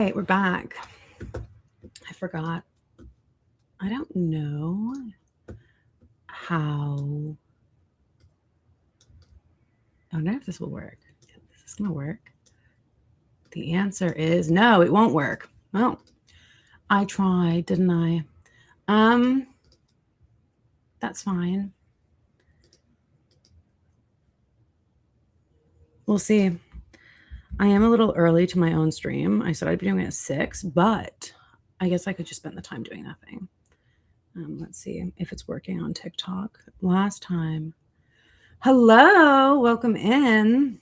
Right, we're back. I forgot. I don't know how. I wonder if this will work. Is this going to work? The answer is no, it won't work. Oh, I tried, didn't I? That's fine. We'll see. I am a little early to my own stream. I said I'd be doing it at 6, but I guess I could just spend the time doing nothing. Let's see if it's working on TikTok. Last time. Hello, welcome in.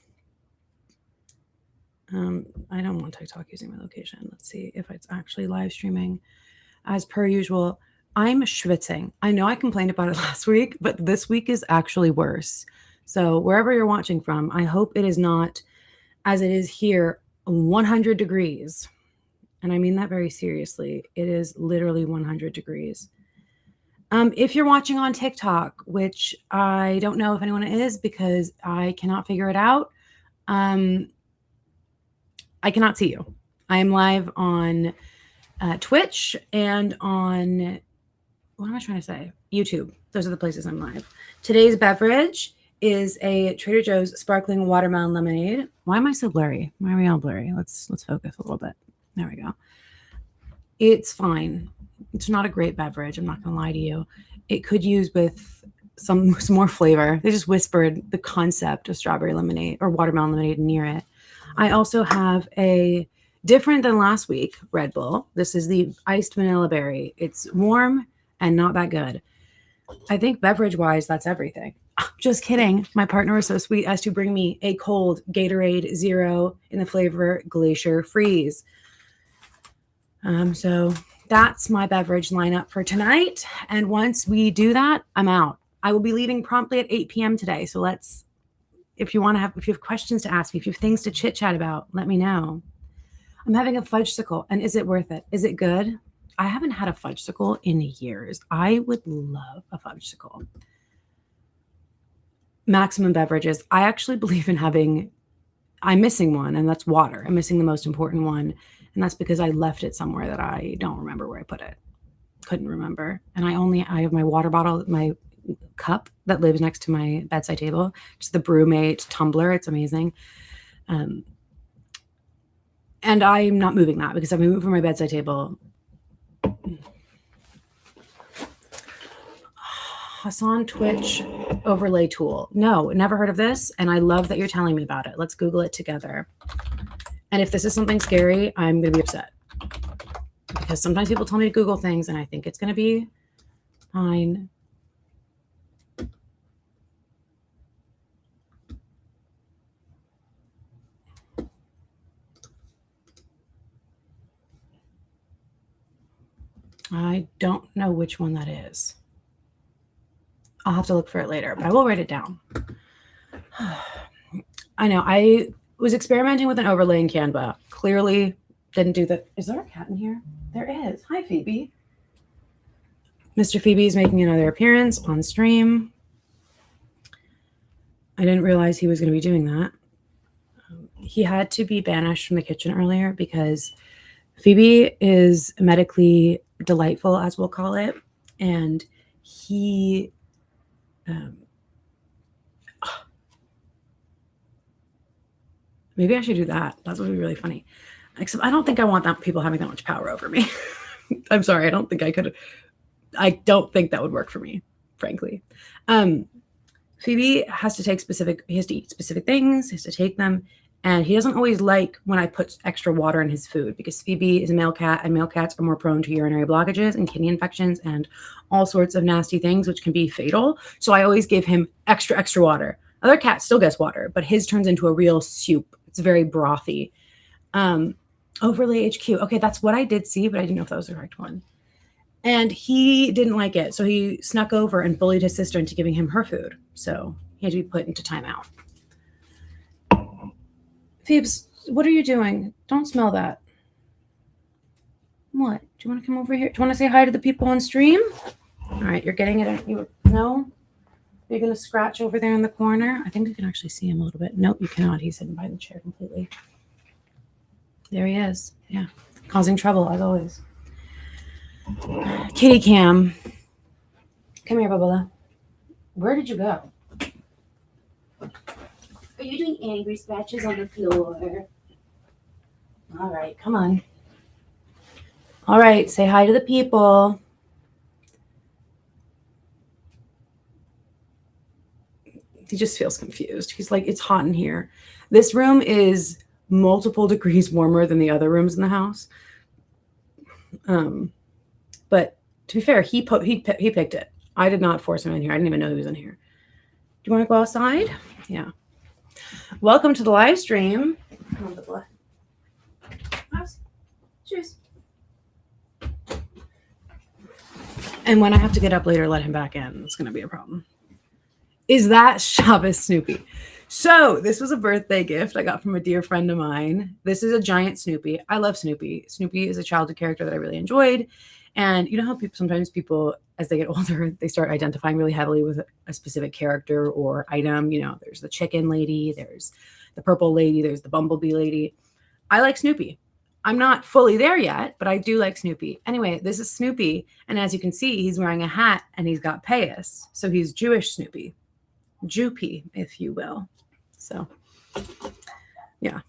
I don't want TikTok using my location. Let's see if it's actually live streaming. As per usual, I'm schwitzing. I know I complained about it last week, but this week is actually worse. So wherever you're watching from, I hope it is not, as it is here, 100 degrees. And I mean that very seriously. It is literally 100 degrees. If you're watching on TikTok, which I don't know if anyone is because I cannot figure it out, I cannot see you. I am live on Twitch and on, what am I trying to say? YouTube. Those are the places I'm live. Today's beverage is a Trader Joe's sparkling watermelon lemonade. Why am I so blurry? Why are we all blurry? Let's focus a little bit. There we go. It's fine. It's not a great beverage. I'm not going to lie to you. It could use with some more flavor. They just whispered the concept of strawberry lemonade or watermelon lemonade near it. I also have a different than last week Red Bull. This is the iced vanilla berry. It's warm and not that good. I think beverage-wise, that's everything. Just kidding. My partner was so sweet as to bring me a cold Gatorade Zero in the flavor Glacier Freeze. So that's my beverage lineup for tonight. And once we do that, I'm out. I will be leaving promptly at 8 p.m. today. So if you have questions to ask me, if you have things to chit chat about, let me know. I'm having a fudgesicle, and is it worth it? Is it good? I haven't had a fudgesicle in years. I would love a fudgesicle. Maximum beverages. I actually believe in I'm missing one, and that's water. I'm missing the most important one, and that's because I left it somewhere that I don't remember where I put it. Couldn't remember. And I have my water bottle, my cup that lives next to my bedside table. It's the Brewmate tumbler. It's amazing. And I'm not moving that because if I move from my bedside table. Hassan Twitch overlay tool. No, never heard of this. And I love that you're telling me about it. Let's Google it together. And if this is something scary, I'm going to be upset. Because sometimes people tell me to Google things and I think it's going to be fine. I don't know which one that is. I'll have to look for it later, but I will write it down. I know. I was experimenting with an overlay in Canva. Clearly didn't do that. Is there a cat in here? There is. Hi, Phoebe. Mr. Phoebe is making another appearance on stream. I didn't realize he was going to be doing that. He had to be banished from the kitchen earlier because Phoebe is medically delightful, as we'll call it. And he... maybe I should do that. That would be really funny. Except I don't think I want people having that much power over me. I'm sorry. I don't think I could. I don't think that would work for me, frankly. Phoebe has to eat specific things. He has to take them. And he doesn't always like when I put extra water in his food because Phoebe is a male cat and male cats are more prone to urinary blockages and kidney infections and all sorts of nasty things, which can be fatal. So I always give him extra water. Other cats still gets water, but his turns into a real soup. It's very brothy. Overlay HQ. Okay, that's what I did see, but I didn't know if that was the correct one. And he didn't like it. So he snuck over and bullied his sister into giving him her food. So he had to be put into timeout. Phoebes, what are you doing? Don't smell that. What? Do you want to come over here? Do you want to say hi to the people on stream? All right, you're getting it. No? You're going to scratch over there in the corner. I think you can actually see him a little bit. Nope, you cannot. He's hidden behind the chair completely. There he is. Yeah. causing trouble as always. Kitty Cam. Come here, Bubba. Where did you go? Are you doing angry scratches on the floor? All right, come on. All right, say hi to the people. He just feels confused. He's like, it's hot in here. This room is multiple degrees warmer than the other rooms in the house. But to be fair, he picked it. I did not force him in here. I didn't even know he was in here. Do you want to go outside? Yeah. Welcome to the live stream. Come on, Bubba. Cheers. And when I have to get up later, let him back in. It's going to be a problem. Is that Shabbos Snoopy? So this was a birthday gift I got from a dear friend of mine. This is a giant Snoopy. I love Snoopy. Snoopy is a childhood character that I really enjoyed. And you know how sometimes people, as they get older, they start identifying really heavily with a specific character or item. You know, there's the chicken lady, there's the purple lady, there's the bumblebee lady. I like Snoopy. I'm not fully there yet, but I do like Snoopy. Anyway, this is Snoopy. And as you can see, he's wearing a hat and he's got payas. So he's Jewish Snoopy. Joopy, if you will. So, yeah.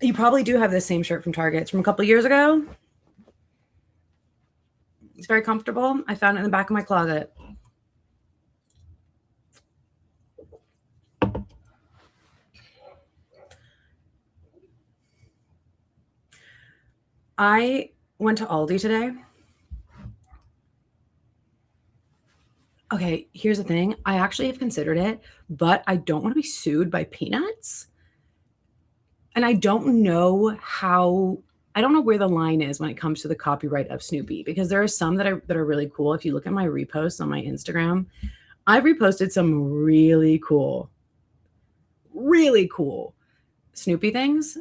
You probably do have this same shirt from Target. It's from a couple of years ago. It's very comfortable. I found it in the back of my closet. I went to Aldi today. Okay, here's the thing. I actually have considered it, but I don't want to be sued by Peanuts. And I don't know where the line is when it comes to the copyright of Snoopy, because there are some that are really cool. If you look at my reposts on my Instagram, I've reposted some really cool Snoopy things.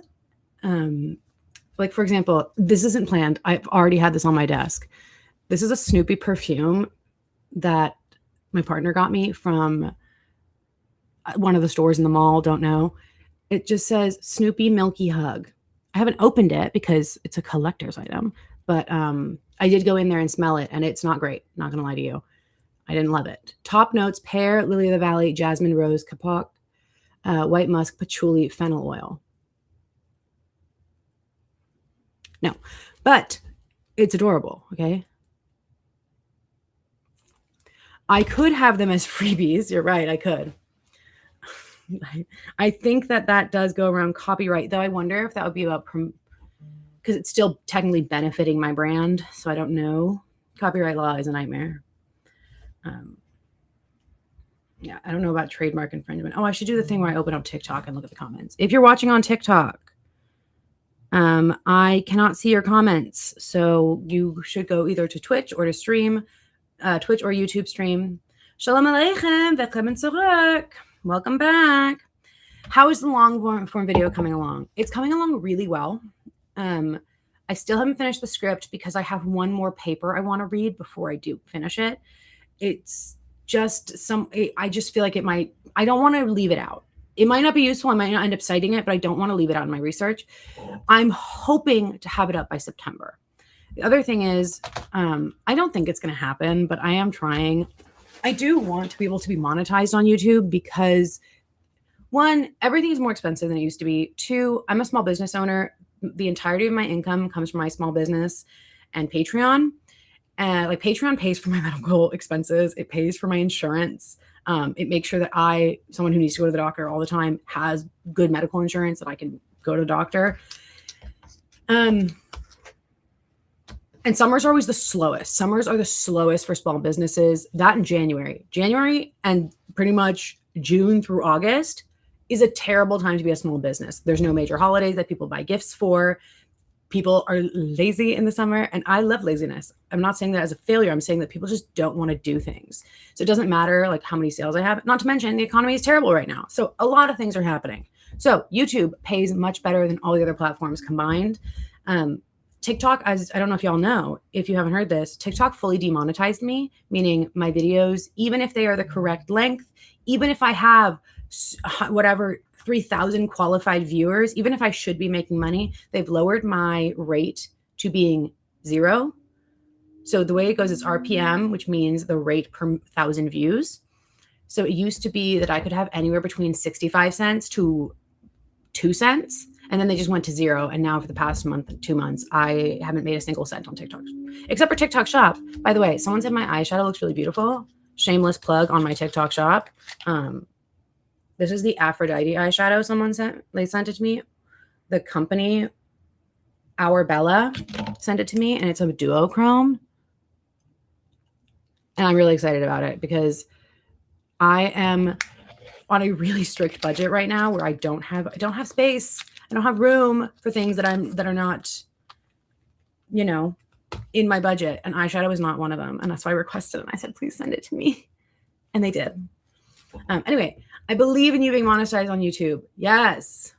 Like, for example, this isn't planned. I've already had this on my desk. This is a Snoopy perfume that my partner got me from one of the stores in the mall. Don't know. It just says Snoopy Milky Hug. I haven't opened it because it's a collector's item, but I did go in there and smell it, and it's not great. Not going to lie to you. I didn't love it. Top notes: pear, lily of the valley, jasmine, rose, kapok, white musk, patchouli, fennel oil. No, but it's adorable. Okay. I could have them as freebies. You're right. I could. I think that does go around copyright, though. I wonder if that would be about because it's still technically benefiting my brand. So I don't know. Copyright law is a nightmare. Yeah, I don't know about trademark infringement. Oh, I should do the thing where I open up TikTok and look at the comments. If you're watching on TikTok, I cannot see your comments. So you should go either to Twitch or to stream, Twitch or YouTube stream. Shalom Aleichem, willkommen zurück. Welcome back. How is the long form video coming along? It's coming along really well. I still haven't finished the script because I have one more paper I want to read before I do finish it. It's just I just feel like I don't want to leave it out. It might not be useful. I might not end up citing it, but I don't want to leave it out in my research. I'm hoping to have it up by September. The other thing is, I don't think it's going to happen, but I am trying. I do want to be able to be monetized on YouTube because, one, everything is more expensive than it used to be. Two, I'm a small business owner. The entirety of my income comes from my small business and Patreon. And like Patreon pays for my medical expenses. It pays for my insurance. It makes sure that someone who needs to go to the doctor all the time, has good medical insurance that I can go to the doctor. And summers are always the slowest. Summers are the slowest for small businesses. That in January. January and pretty much June through August is a terrible time to be a small business. There's no major holidays that people buy gifts for. People are lazy in the summer, and I love laziness. I'm not saying that as a failure. I'm saying that people just don't want to do things. So it doesn't matter like how many sales I have. Not to mention the economy is terrible right now. So a lot of things are happening. So YouTube pays much better than all the other platforms combined. TikTok, as I don't know if y'all know, if you haven't heard this, TikTok fully demonetized me, meaning my videos, even if they are the correct length, even if I have whatever 3,000 qualified viewers, even if I should be making money, they've lowered my rate to being 0. So the way it goes is RPM, which means the rate per 1,000 views. So it used to be that I could have anywhere between 65 cents to 2 cents. And then they just went to 0. And now for the past 2 months, I haven't made a single cent on TikTok, except for TikTok Shop. By the way, someone said my eyeshadow looks really beautiful. Shameless plug on my TikTok Shop. This is the Aphrodite eyeshadow someone sent. They sent it to me. The company, Our Bella, sent it to me, and it's a duochrome. And I'm really excited about it because I am on a really strict budget right now where I don't have space. I don't have room for things that are not, in my budget. And eyeshadow is not one of them. And that's why I requested it. And I said, please send it to me. And they did. Anyway, I believe in you being monetized on YouTube. Yes.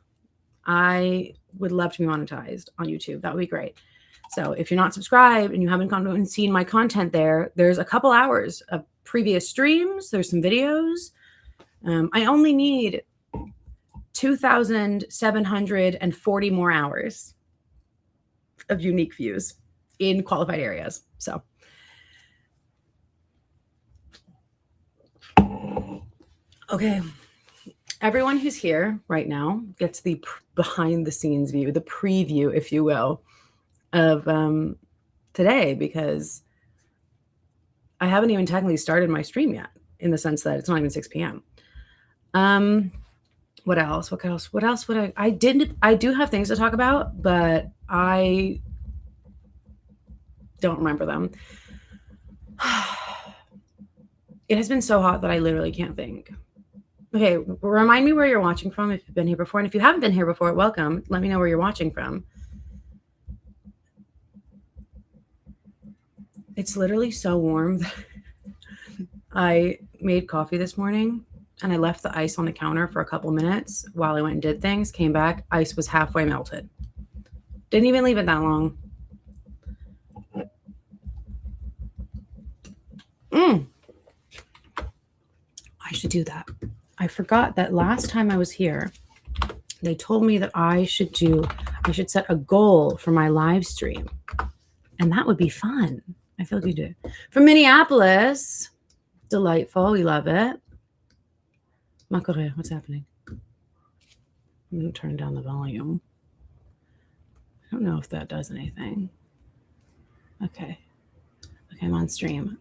I would love to be monetized on YouTube. That would be great. So if you're not subscribed and you haven't gone and seen my content there's a couple hours of previous streams. There's some videos. I only need 2,740 more hours of unique views in qualified areas. So, okay. Everyone who's here right now gets the behind the scenes view, the preview, if you will, of today, because I haven't even technically started my stream yet, in the sense that it's not even 6 p.m. What else? What else would I do have things to talk about, but I don't remember them. It has been so hot that I literally can't think. Okay, remind me where you're watching from if you've been here before. And if you haven't been here before, welcome. Let me know where you're watching from. It's literally so warm. I made coffee this morning and I left the ice on the counter for a couple minutes while I went and did things, came back, ice was halfway melted. Didn't even leave it that long. I should do that. I forgot that last time I was here, they told me that I should set a goal for my live stream. And that would be fun. I feel like you do. From Minneapolis, delightful. We love it. Makore, what's happening? I'm going to turn down the volume. I don't know if that does anything. Okay. Okay, I'm on stream.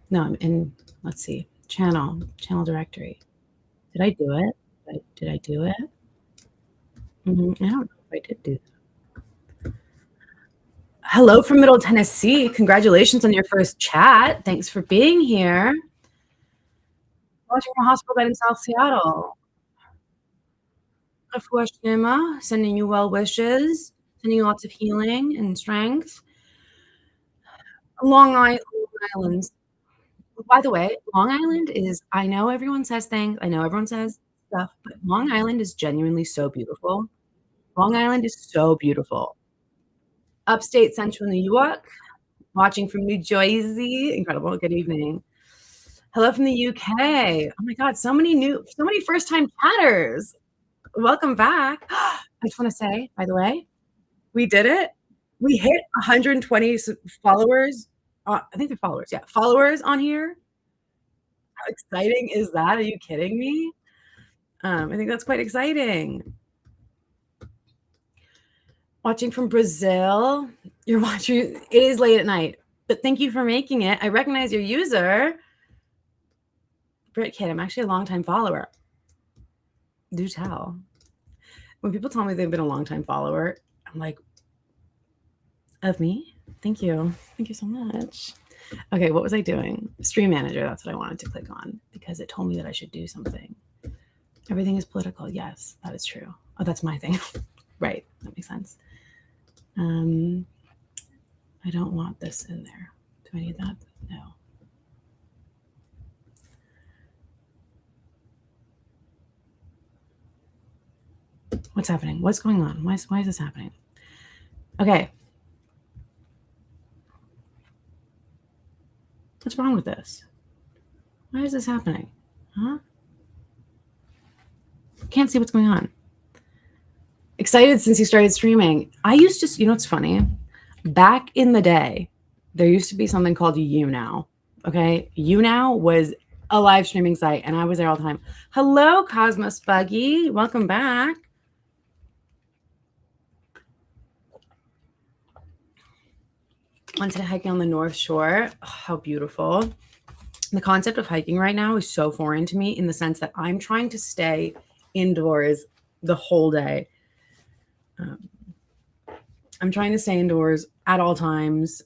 No, I'm in, let's see, channel directory. Did I do it? Did I do it? I don't know if I did do that. Hello from Middle Tennessee. Congratulations on your first chat. Thanks for being here. Watching from a hospital bed in South Seattle. Sending you well wishes, sending you lots of healing and strength. Long Island. By the way, Long Island is, I know everyone says things, I know everyone says stuff, but Long Island is genuinely so beautiful. Long Island is so beautiful. Upstate Central New York, watching from New Jersey. Incredible. Good evening. Hello from the UK. Oh my God, so many first-time chatters. Welcome back. I just want to say, by the way, we did it. We hit 120 followers. I think they're followers. Yeah, followers on here. How exciting is that? Are you kidding me? I think that's quite exciting. Watching from Brazil. You're watching. It is late at night, but thank you for making it. I recognize your user. Brit Kid, I'm actually a longtime follower. Do tell. When people tell me they've been a longtime follower, I'm like, of me? Thank you. Thank you so much. Okay, what was I doing? Stream Manager, that's what I wanted to click on because it told me that I should do something. Everything is political. Yes, that is true. Oh, that's my thing. Right, that makes sense. I don't want this in there. Do I need that? No. What's happening? What's going on? Why is this happening? Okay. What's wrong with this? Why is this happening? Huh? Can't see what's going on. Excited since you started streaming. I used to, you know what's funny? Back in the day, there used to be something called YouNow. Okay. YouNow was a live streaming site, and I was there all the time. Hello, Cosmos Buggy. Welcome back. Went to hiking on the North Shore. Oh, how beautiful. The concept of hiking right now is so foreign to me in the sense that I'm trying to stay indoors the whole day. I'm trying to stay indoors at all times.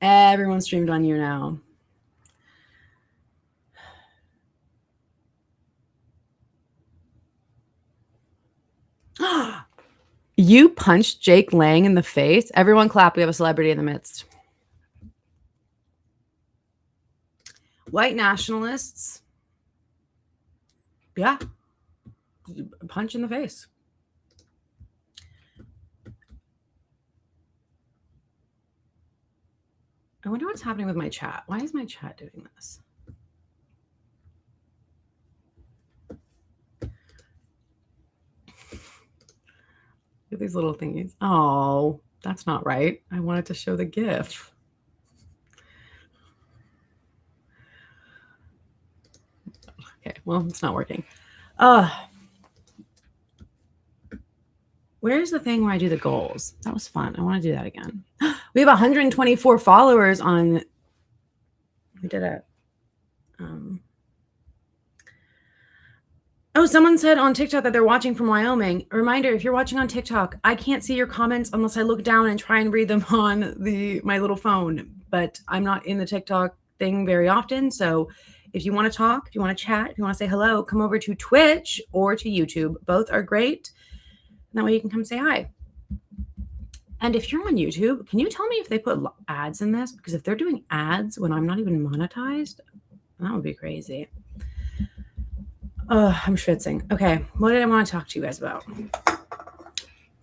Everyone streamed on YouNow. You punched Jake Lang in the face. Everyone clap. We have a celebrity in the midst. White nationalists. Yeah. Punch in the face. I wonder what's happening with my chat. Why is my chat doing this? Look at these little thingies. Oh, that's not right. I wanted to show the GIF. Okay, well, it's not working. Where's the thing where I do the goals? That was fun. I want to do that again. We have 124 followers on. We did it. Oh, someone said on TikTok that they're watching from Wyoming. A reminder, if you're watching on TikTok, I can't see your comments unless I look down and try and read them on my little phone. But I'm not in the TikTok thing very often. So if you want to talk, if you want to chat, if you want to say hello, come over to Twitch or to YouTube. Both are great. That way you can come say hi. And if you're on YouTube, can you tell me if they put ads in this? Because if they're doing ads when I'm not even monetized, that would be crazy. I'm schwitzing. Okay, what did I want to talk to you guys about?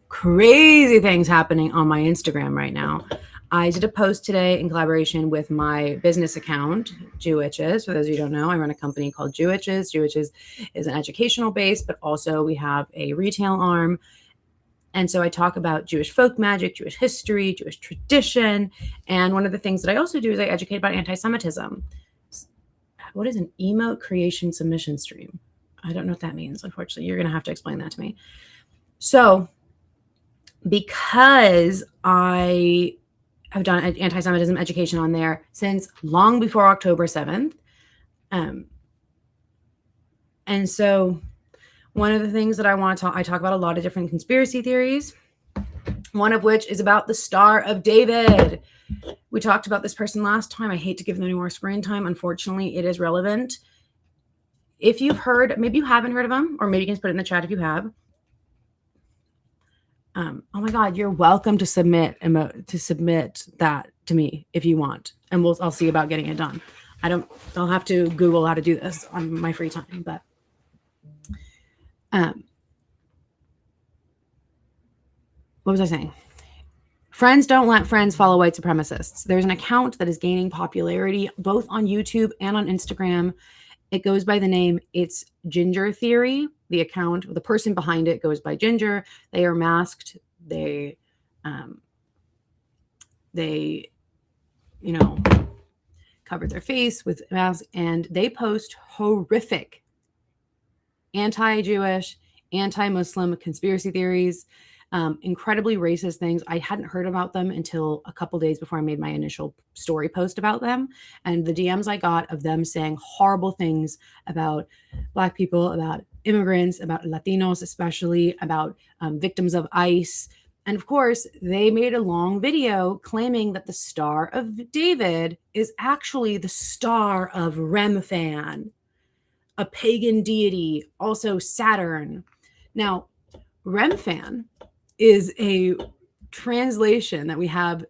Crazy things happening on my Instagram right now. I did a post today in collaboration with my business account, Jewitches. For those of you who don't know, I run a company called Jewitches. Jewitches is an educational base, but also we have a retail arm. And so I talk about Jewish folk magic, Jewish history, Jewish tradition. And one of the things that I also do is I educate about anti-Semitism. What is an emote creation submission stream? I don't know what that means. Unfortunately, you're going to have to explain that to me. So because I have done anti-Semitism education on there since long before October 7th. And so one of the things that I talk about a lot of different conspiracy theories, one of which is about the Star of David. We talked about this person last time. I hate to give them any more screen time. Unfortunately, it is relevant. If you've heard, maybe you haven't heard of them, or maybe you can just put it in the chat if you have. Oh my God, you're welcome to submit that to me if you want, and I'll see about getting it done. I'll have to Google how to do this on my free time, but what was I saying? Friends don't let friends follow white supremacists. There's an account that is gaining popularity both on YouTube and on Instagram. It goes by the name It's Ginger Theory. The account, the person behind it goes by Ginger. They are masked. They covered their face with masks, and they post horrific anti-Jewish, anti-Muslim conspiracy theories, incredibly racist things. I hadn't heard about them until a couple days before I made my initial story post about them. And the DMs I got of them saying horrible things about Black people, about immigrants, about Latinos, especially about victims of ICE. And of course, they made a long video claiming that the Star of David is actually the star of Remphan, a pagan deity, also Saturn. Now, Remphan is a translation that we have.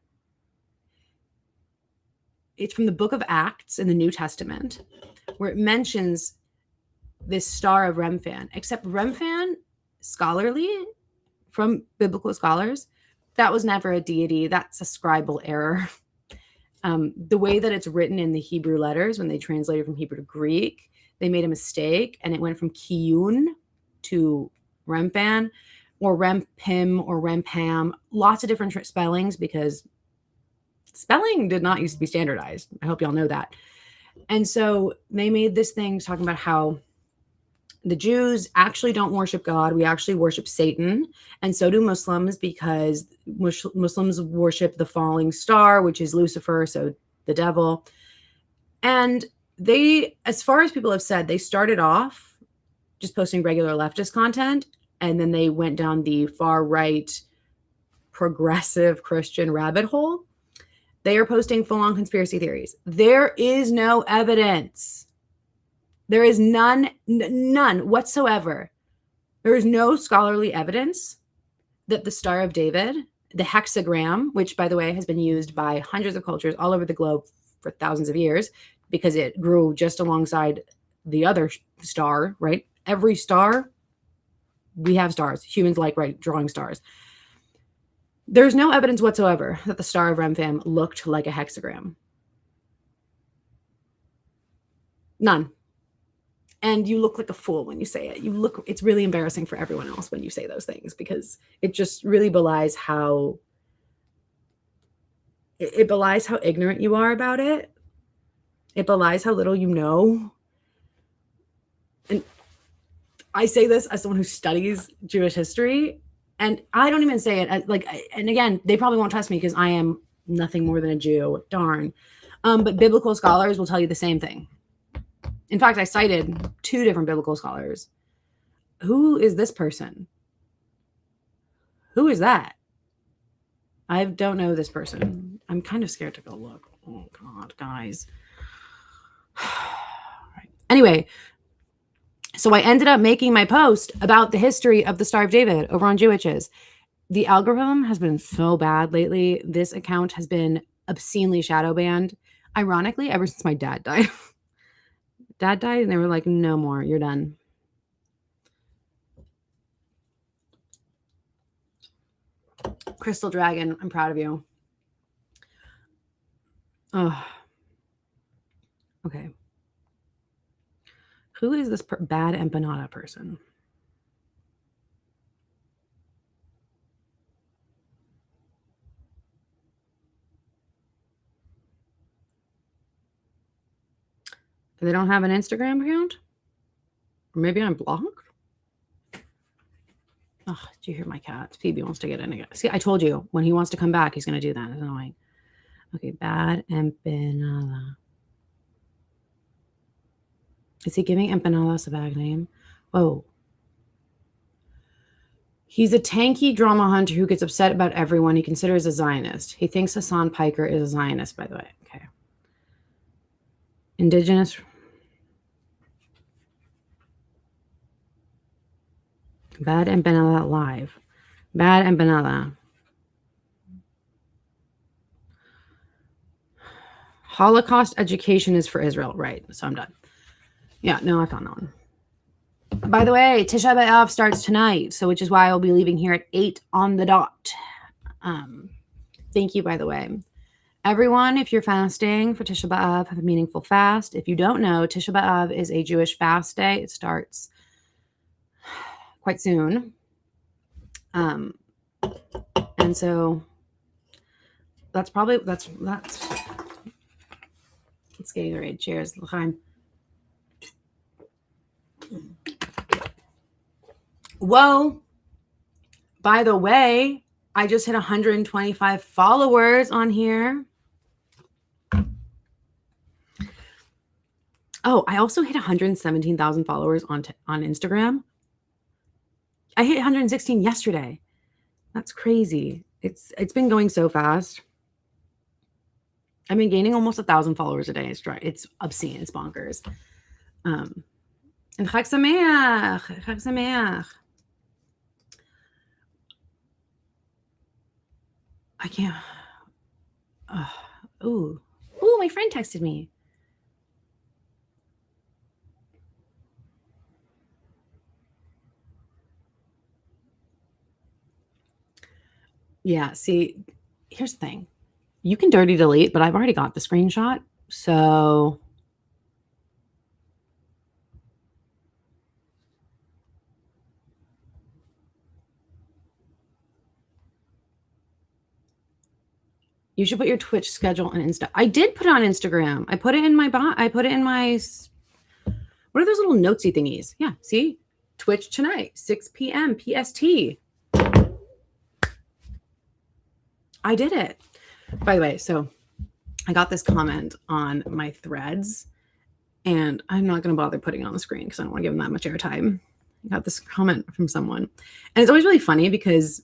It's from the book of Acts in the New Testament, where it mentions this star of Remphan, except Remphan, scholarly, from biblical scholars, that was never a deity. That's a scribal error. The way that it's written in the Hebrew letters, when they translated from Hebrew to Greek, they made a mistake and it went from Kiyun to Remphan or Rempim or Rempam. Lots of different spellings because spelling did not used to be standardized. I hope y'all know that. And so they made this thing talking about how the Jews actually don't worship God. We actually worship Satan. And so do Muslims, because Muslims worship the falling star, which is Lucifer, so the devil. And they, as far as people have said, they started off just posting regular leftist content, and then they went down the far right progressive Christian rabbit hole. They are posting full-on conspiracy theories. There is no evidence. There is none whatsoever. There is no scholarly evidence that the Star of David, the hexagram, which, by the way, has been used by hundreds of cultures all over the globe for thousands of years because it grew just alongside the other star, right? Every star, we have stars. Humans like drawing stars. There's no evidence whatsoever that the Star of Remphan looked like a hexagram. None. And you look like a fool when you say it. It's really embarrassing for everyone else when you say those things, because it just really belies how ignorant you are about it. It belies how little you know. And I say this as someone who studies Jewish history, and I don't even say it as and again, they probably won't trust me because I am nothing more than a Jew. Darn. But biblical scholars will tell you the same thing. In fact, I cited 2 different biblical scholars. Who is this person? Who is that? I don't know this person. I'm kind of scared to go look. Oh, God, guys. Right. Anyway, so I ended up making my post about the history of the Star of David over on Jewitches. The algorithm has been so bad lately. This account has been obscenely shadow banned. Ironically, ever since my dad died. Dad died and they were like, no more, you're done. Crystal Dragon, I'm proud of you. Oh, okay. Who is this bad empanada person? They don't have an Instagram account? Or maybe I'm blocked? Oh, did you hear my cat? Phoebe wants to get in again. See, I told you, when he wants to come back, he's going to do that. It's annoying. Okay, bad empanada. Is he giving empanadas a bad name? Whoa. He's a tanky drama hunter who gets upset about everyone he considers a Zionist. He thinks Hassan Piker is a Zionist, by the way. Okay. Indigenous. Bad empanada live. Bad empanada. Holocaust education is for Israel. Right. So I'm done. Yeah, no, I found that one. By the way, Tisha B'Av starts tonight, so which is why I'll be leaving here at 8 on the dot. Thank you, by the way. Everyone, if you're fasting for Tisha B'Av, have a meaningful fast. If you don't know, Tisha B'Av is a Jewish fast day. It starts quite soon. And so that's let's get Gatorade. Cheers, L'chaim. Whoa. By the way, I just hit 125 followers on here. Oh, I also hit 117,000 followers on Instagram. I hit 116 yesterday. That's crazy. It's been going so fast. I've been gaining almost 1,000 followers a day. It's obscene. It's bonkers. And Chag Sameach. Chag Sameach. I can't. Ooh, my friend texted me. Yeah, see, here's the thing. You can dirty delete, but I've already got the screenshot. So You should put your Twitch schedule on Insta. I did put it on Instagram. I put it in my what are those little notesy thingies? Yeah, see? Twitch tonight, 6 p.m. PST. I did it. By the way, so I got this comment on my threads, and I'm not going to bother putting it on the screen because I don't want to give them that much airtime. I got this comment from someone, and it's always really funny because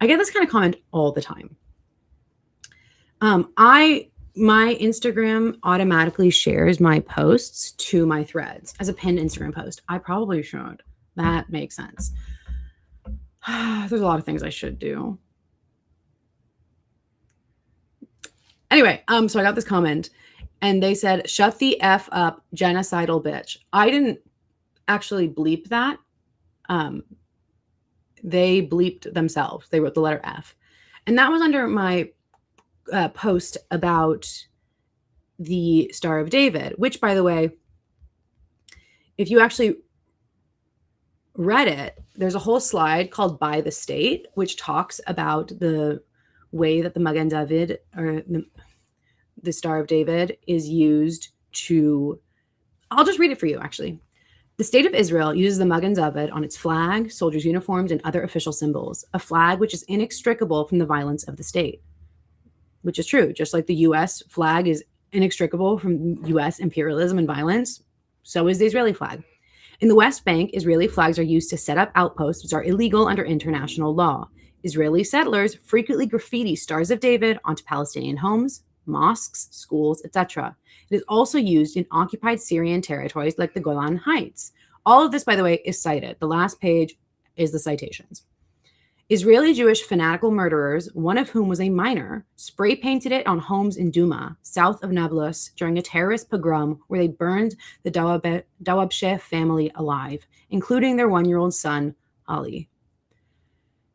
I get this kind of comment all the time. My Instagram automatically shares my posts to my threads as a pinned Instagram post. I probably should. That makes sense. There's a lot of things I should do. Anyway, so I got this comment and they said, "Shut the F up, genocidal bitch." I didn't actually bleep that. They bleeped themselves. They wrote the letter F. And that was under my post about the Star of David, which, by the way, if you actually read it, there's a whole slide called By the State, which talks about the way that the Magen David, or the Star of David, is used to, I'll just read it for you, actually. The state of Israel uses the Magen David on its flag, soldiers' uniforms, and other official symbols, a flag which is inextricable from the violence of the state. Which is true. Just like the U.S. flag is inextricable from U.S. imperialism and violence, so is the Israeli flag. In the West Bank, Israeli flags are used to set up outposts which are illegal under international law. Israeli settlers frequently graffiti Stars of David onto Palestinian homes, mosques, schools, etc. It is also used in occupied Syrian territories like the Golan Heights. All of this, by the way, is cited. The last page is the citations. Israeli Jewish fanatical murderers, one of whom was a minor, spray painted it on homes in Duma, south of Nablus, during a terrorist pogrom where they burned the Dawabsheh family alive, including their 1-year-old son, Ali.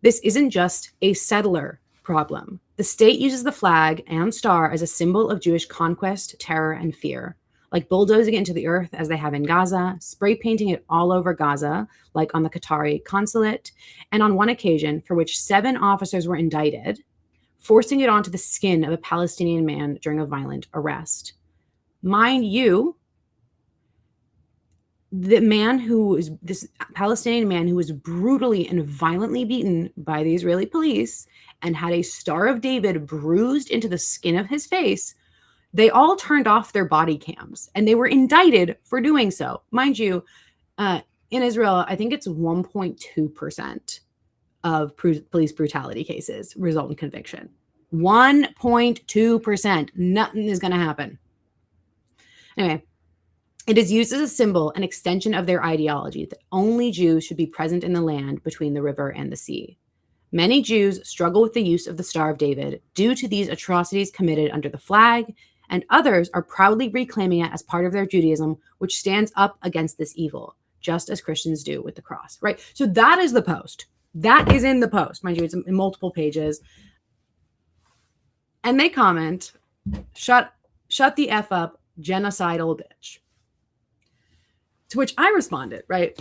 This isn't just a settler problem. The state uses the flag and star as a symbol of Jewish conquest, terror, and fear. Like bulldozing it into the earth as they have in Gaza, spray painting it all over Gaza, like on the Qatari consulate, and on one occasion, for which 7 officers were indicted, forcing it onto the skin of a Palestinian man during a violent arrest. Mind you, this Palestinian man who was brutally and violently beaten by the Israeli police and had a Star of David bruised into the skin of his face, they all turned off their body cams and they were indicted for doing so. Mind you, in Israel, I think it's 1.2% of police brutality cases result in conviction. 1.2%. Nothing is going to happen. Anyway, it is used as a symbol, an extension of their ideology that only Jews should be present in the land between the river and the sea. Many Jews struggle with the use of the Star of David due to these atrocities committed under the flag, and others are proudly reclaiming it as part of their Judaism, which stands up against this evil, just as Christians do with the cross, right? So that is the post. That is in the post. Mind you, it's in multiple pages. And they comment, shut the F up, genocidal bitch. To which I responded, right?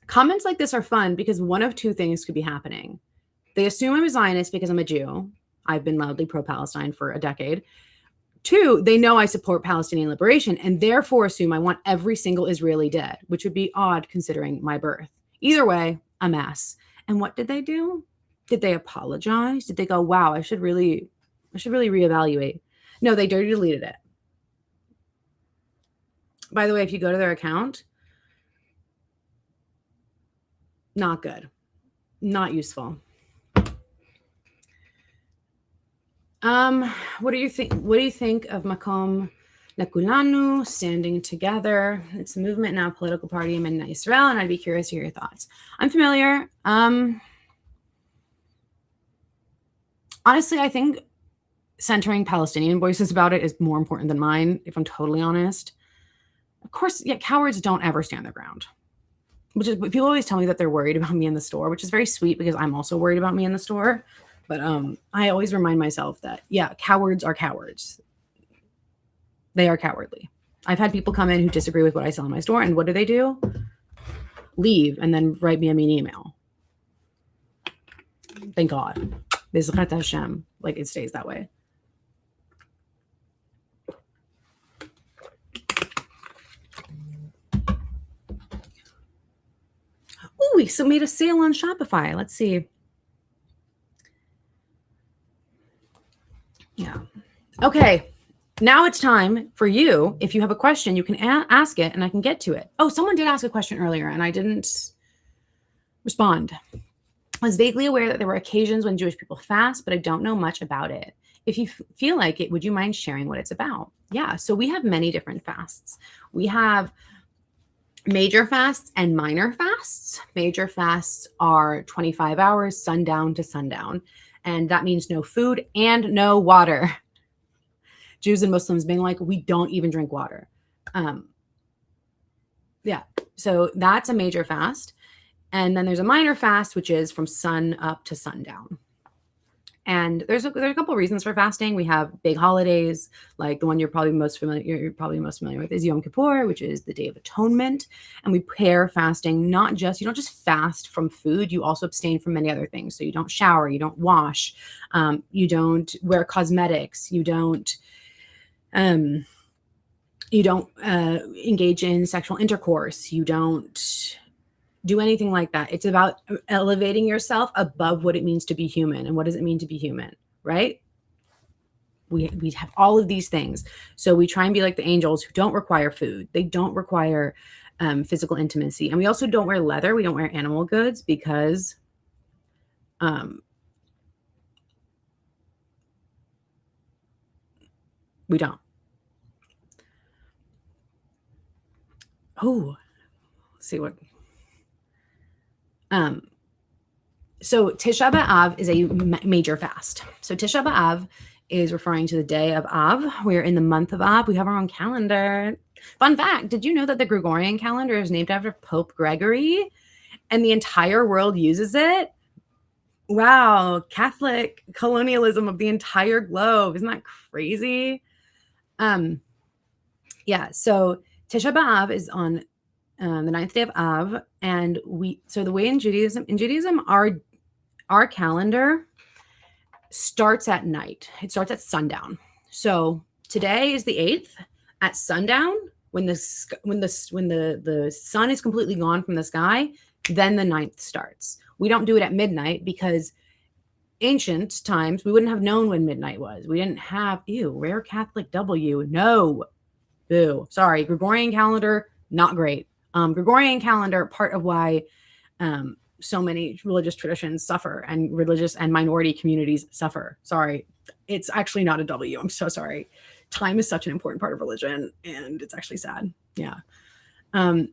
Comments like this are fun because one of two things could be happening. They assume I'm a Zionist because I'm a Jew. I've been loudly pro-Palestine for a decade. 2, they know I support Palestinian liberation and therefore assume I want every single Israeli dead, which would be odd considering my birth. Either way, a mess. And what did they do? Did they apologize? Did they go, wow, I should really reevaluate? No, they dirty deleted it. By the way, if you go to their account, not good, not useful. What do you think? What do you think of Makom Lekulanu standing together? It's a movement now, a political party in Medina Israel, and I'd be curious to hear your thoughts. I'm familiar. Honestly, I think centering Palestinian voices about it is more important than mine, if I'm totally honest. Of course, yeah, cowards don't ever stand their ground. Which is, people always tell me that they're worried about me in the store, which is very sweet because I'm also worried about me in the store. But I always remind myself that, yeah, cowards are cowards. They are cowardly. I've had people come in who disagree with what I sell in my store, and what do? Leave and then write me a mean email. Thank God. Bezrat Hashem, like it stays that way. Oh, we made a sale on Shopify. Let's see. Yeah. Okay. Now it's time for you. If you have a question, you can ask it and I can get to it. Oh, someone did ask a question earlier and I didn't respond. I was vaguely aware that there were occasions when Jewish people fast, but I don't know much about it. If you feel like it, would you mind sharing what it's about? Yeah. So we have many different fasts. We have major fasts and minor fasts. Major fasts are 25 hours, sundown to sundown. And that means no food and no water. Jews and Muslims being like, we don't even drink water. Yeah. So that's a major fast. And then there's a minor fast, which is from sun up to sundown. And there's a couple of reasons for fasting. We have big holidays, like the one you're probably most familiar with is Yom Kippur, which is the Day of Atonement. And we pair fasting, you don't just fast from food, you also abstain from many other things. So you don't shower, you don't wash, you don't wear cosmetics, you don't engage in sexual intercourse, you don't do anything like that. It's about elevating yourself above what it means to be human. And what does it mean to be human, right? We have all of these things. So we try and be like the angels who don't require food. They don't require physical intimacy. And we also don't wear leather. We don't wear animal goods because we don't. Oh, let's see what... So Tisha B'Av is a major fast. So Tisha B'Av is referring to the day of Av. We're in the month of Av. We have our own calendar. Fun fact, did you know that the Gregorian calendar is named after Pope Gregory and the entire world uses it? Wow, Catholic colonialism of the entire globe. Isn't that crazy? Yeah, so Tisha B'Av is on the 9th day of Av, and the way in Judaism, our calendar starts at night. It starts at sundown. So today is the 8th at sundown. When the sun is completely gone from the sky, then the 9th starts. We don't do it at midnight because ancient times we wouldn't have known when midnight was. We didn't have rare Catholic W. No, boo. Sorry, Gregorian calendar, not great. Gregorian calendar, part of why so many religious traditions suffer and religious and minority communities suffer. Sorry, it's actually not a W. I'm so sorry. Time is such an important part of religion, and it's actually sad. Yeah. But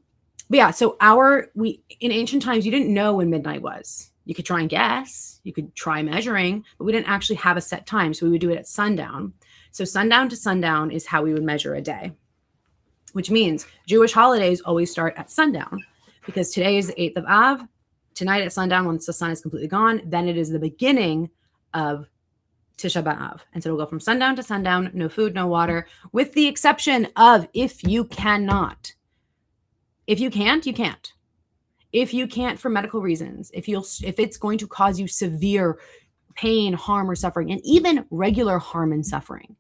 yeah, so in ancient times, you didn't know when midnight was. You could try and guess, you could try measuring, but we didn't actually have a set time. So we would do it at sundown. So sundown to sundown is how we would measure a day, which means Jewish holidays always start at sundown because today is the 8th of Av. Tonight at sundown, once the sun is completely gone, then it is the beginning of Tisha B'Av. And so it'll go from sundown to sundown, no food, no water, with the exception of if you cannot. If you can't, you can't. If you can't for medical reasons, if it's going to cause you severe pain, harm, or suffering, and even regular harm and suffering,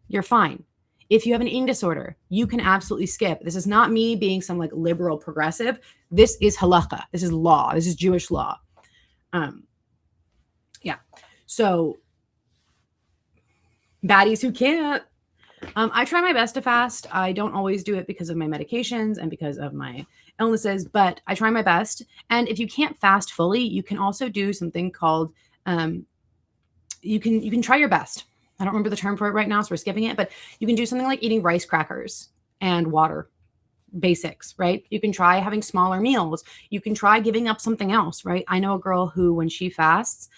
you're fine. If you have an eating disorder, you can absolutely skip. This is not me being some like liberal progressive. This is halakha. This is law. This is Jewish law. Yeah. So baddies who can't. I try my best to fast. I don't always do it because of my medications and because of my illnesses, but I try my best. And if you can't fast fully, you can also do something called, you can try your best. I don't remember the term for it right now, so we're skipping it, but you can do something like eating rice crackers and water, basics, right? You can try having smaller meals. You can try giving up something else, right? I know a girl who, when she fasts,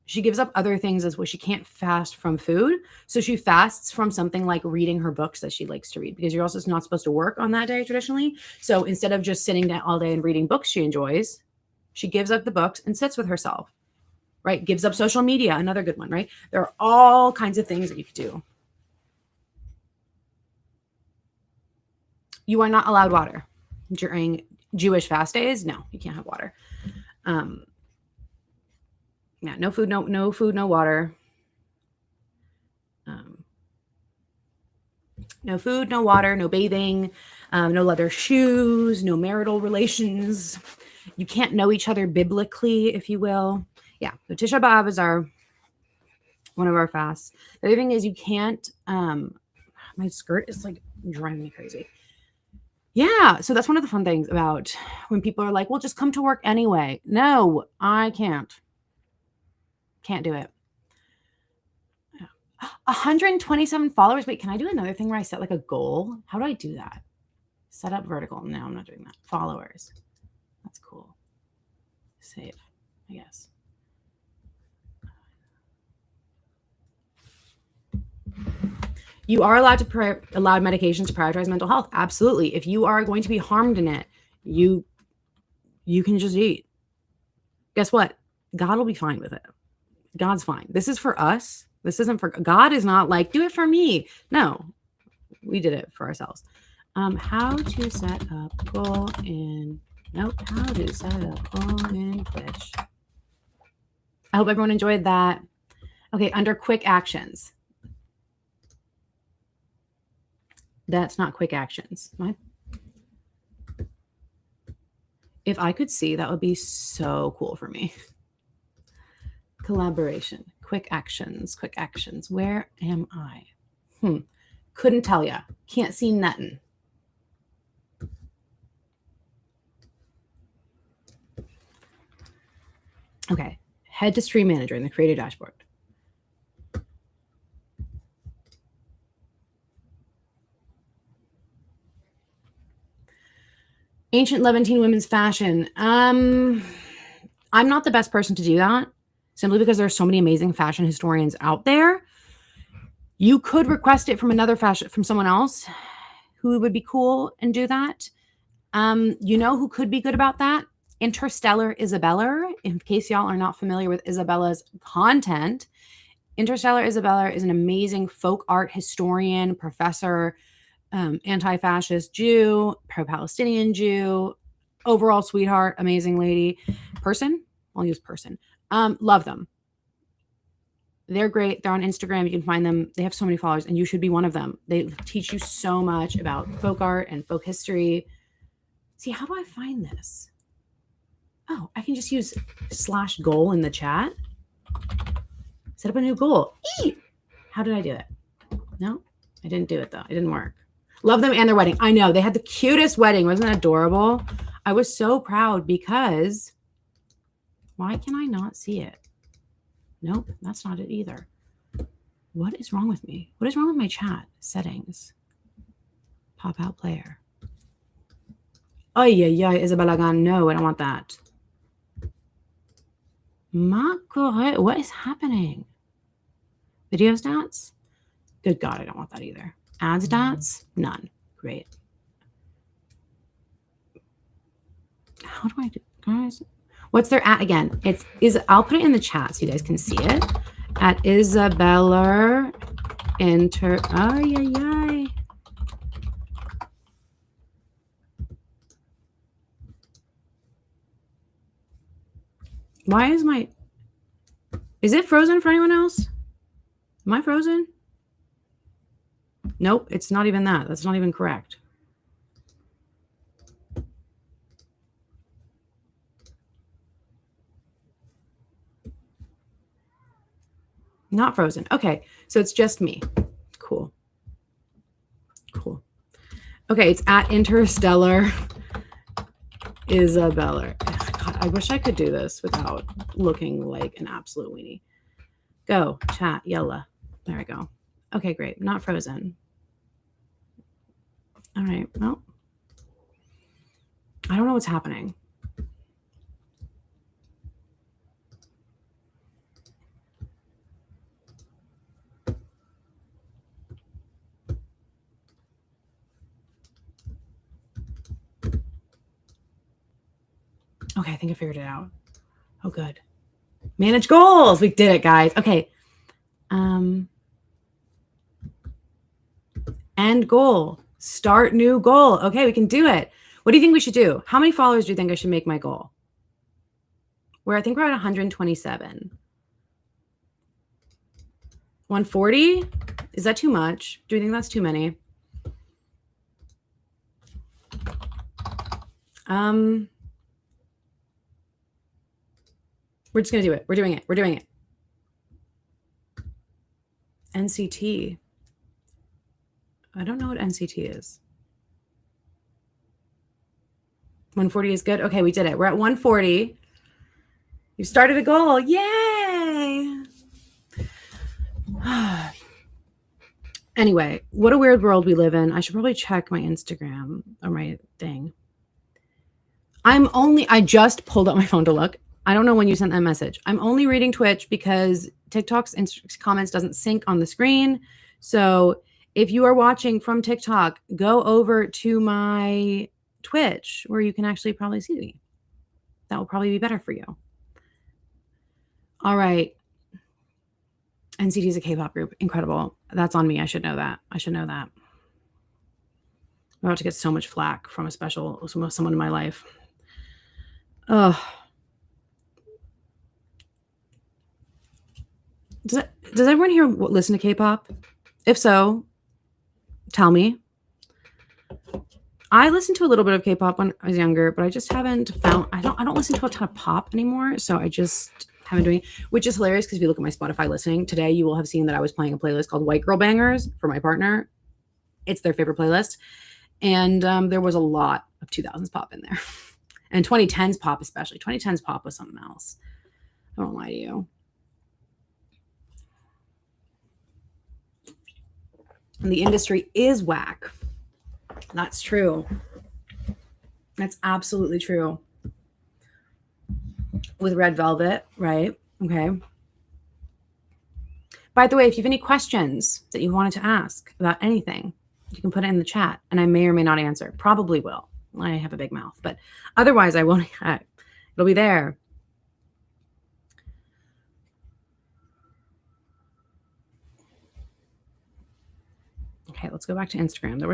she gives up other things as well. She can't fast from food. So she fasts from something like reading her books that she likes to read, because you're also not supposed to work on that day traditionally. So instead of just sitting down all day and reading books she enjoys, she gives up the books and sits with herself. Right? Gives up social media, another good one, right? There are all kinds of things that you could do. You are not allowed water during Jewish fast days. No, you can't have water. Yeah, no food, no water. No food, no water, no bathing, no leather shoes, no marital relations. You can't know each other biblically, if you will. Yeah, so Tisha B'Av is one of our fasts. The other thing is you can't, my skirt is like driving me crazy. Yeah, so that's one of the fun things about when people are like, well, just come to work anyway. No, I can't. Can't do it. 127 followers. Wait, can I do another thing where I set like a goal? How do I do that? Set up vertical. No, I'm not doing that. Followers. That's cool. Save, I guess. You are allowed medications to prioritize mental health. Absolutely. If you are going to be harmed in it, you can just eat. Guess what? God will be fine with it. God's fine. This is for us. This isn't for God. Is not like, do it for me. No, we did it for ourselves. How to set up goal in, nope. How to set up goal in Twitch. I hope everyone enjoyed that. Okay, under quick actions. That's not quick actions. If I could see, that would be so cool for me. Collaboration, quick actions. Where am I? Couldn't tell ya. Can't see nothing. Okay, head to Stream Manager in the Creator dashboard. Ancient Levantine women's fashion. I'm not the best person to do that, simply because there's so many amazing fashion historians out there. You could request it from someone else who would be cool and do that. You know who could be good about that? Interstellar Isabella. In case y'all are not familiar with Isabella's content, Interstellar Isabella is an amazing folk art historian, professor, anti-fascist Jew, pro-Palestinian Jew, overall sweetheart, amazing lady. Person? I'll use person. Love them. They're great. They're on Instagram. You can find them. They have so many followers, and you should be one of them. They teach you so much about folk art and folk history. See, how do I find this? Oh, I can just use /goal in the chat. Set up a new goal. Eat. How did I do it? No, I didn't do it though. It didn't work. Love them and their wedding. I know. They had the cutest wedding. Wasn't that adorable? I was so proud because why can I not see it? Nope, that's not it either. What is wrong with me? What is wrong with my chat? Settings. Pop out player. Oh, yeah, Isabella Gan. No, I don't want that. What is happening? Video stats? Good God, I don't want that either. Ad stats? None. Great. How do I do, guys? What's their at again? I'll put it in the chat so you guys can see it. At Isabella enter. Oh, yeah. Why is it frozen for anyone else? Am I frozen? Nope, it's not even that. That's not even correct. Not frozen. Okay, so it's just me. Cool. Okay, it's at Interstellar Isabella. God, I wish I could do this without looking like an absolute weenie. Go, chat, yalla. There we go. Okay, great. Not frozen. All right, well, I don't know what's happening. Okay, I think I figured it out. Oh, good. Manage goals. We did it, guys. Okay. End goal. Start new goal. Okay, we can do it. What do you think we should do? How many followers do you think I should make my goal? I think we're at 127. 140? Is that too much? Do you think that's too many? We're just going to do it. We're doing it. We're doing it. NCT. I don't know what NCT is. 140 is good. Okay, we did it. We're at 140. You started a goal. Yay! Anyway, what a weird world we live in. I should probably check my Instagram or my thing. I just pulled up my phone to look. I don't know when you sent that message. I'm only reading Twitch because TikTok's comments doesn't sync on the screen. So if you are watching from TikTok, go over to my Twitch where you can actually probably see me. That will probably be better for you. All right. NCT is a K-pop group. Incredible. That's on me. I should know that. I'm about to get so much flack from someone in my life. Ugh. Does everyone here listen to K-pop? If so, tell me. I listened to a little bit of K-pop when I was younger, but I just haven't found. I don't listen to a ton of pop anymore, so I just haven't doing. Which is hilarious because if you look at my Spotify listening today, you will have seen that I was playing a playlist called White Girl Bangers for my partner. It's their favorite playlist, and there was a lot of 2000s pop in there, and 2010s pop especially. 2010s pop was something else. I won't lie to you. And the industry is whack. That's true. That's absolutely true. With Red Velvet, right? Okay. By the way, if you have any questions that you wanted to ask about anything, you can put it in the chat and I may or may not answer. Probably will. I have a big mouth, but otherwise I won't. It'll be there. Okay, let's go back to Instagram. There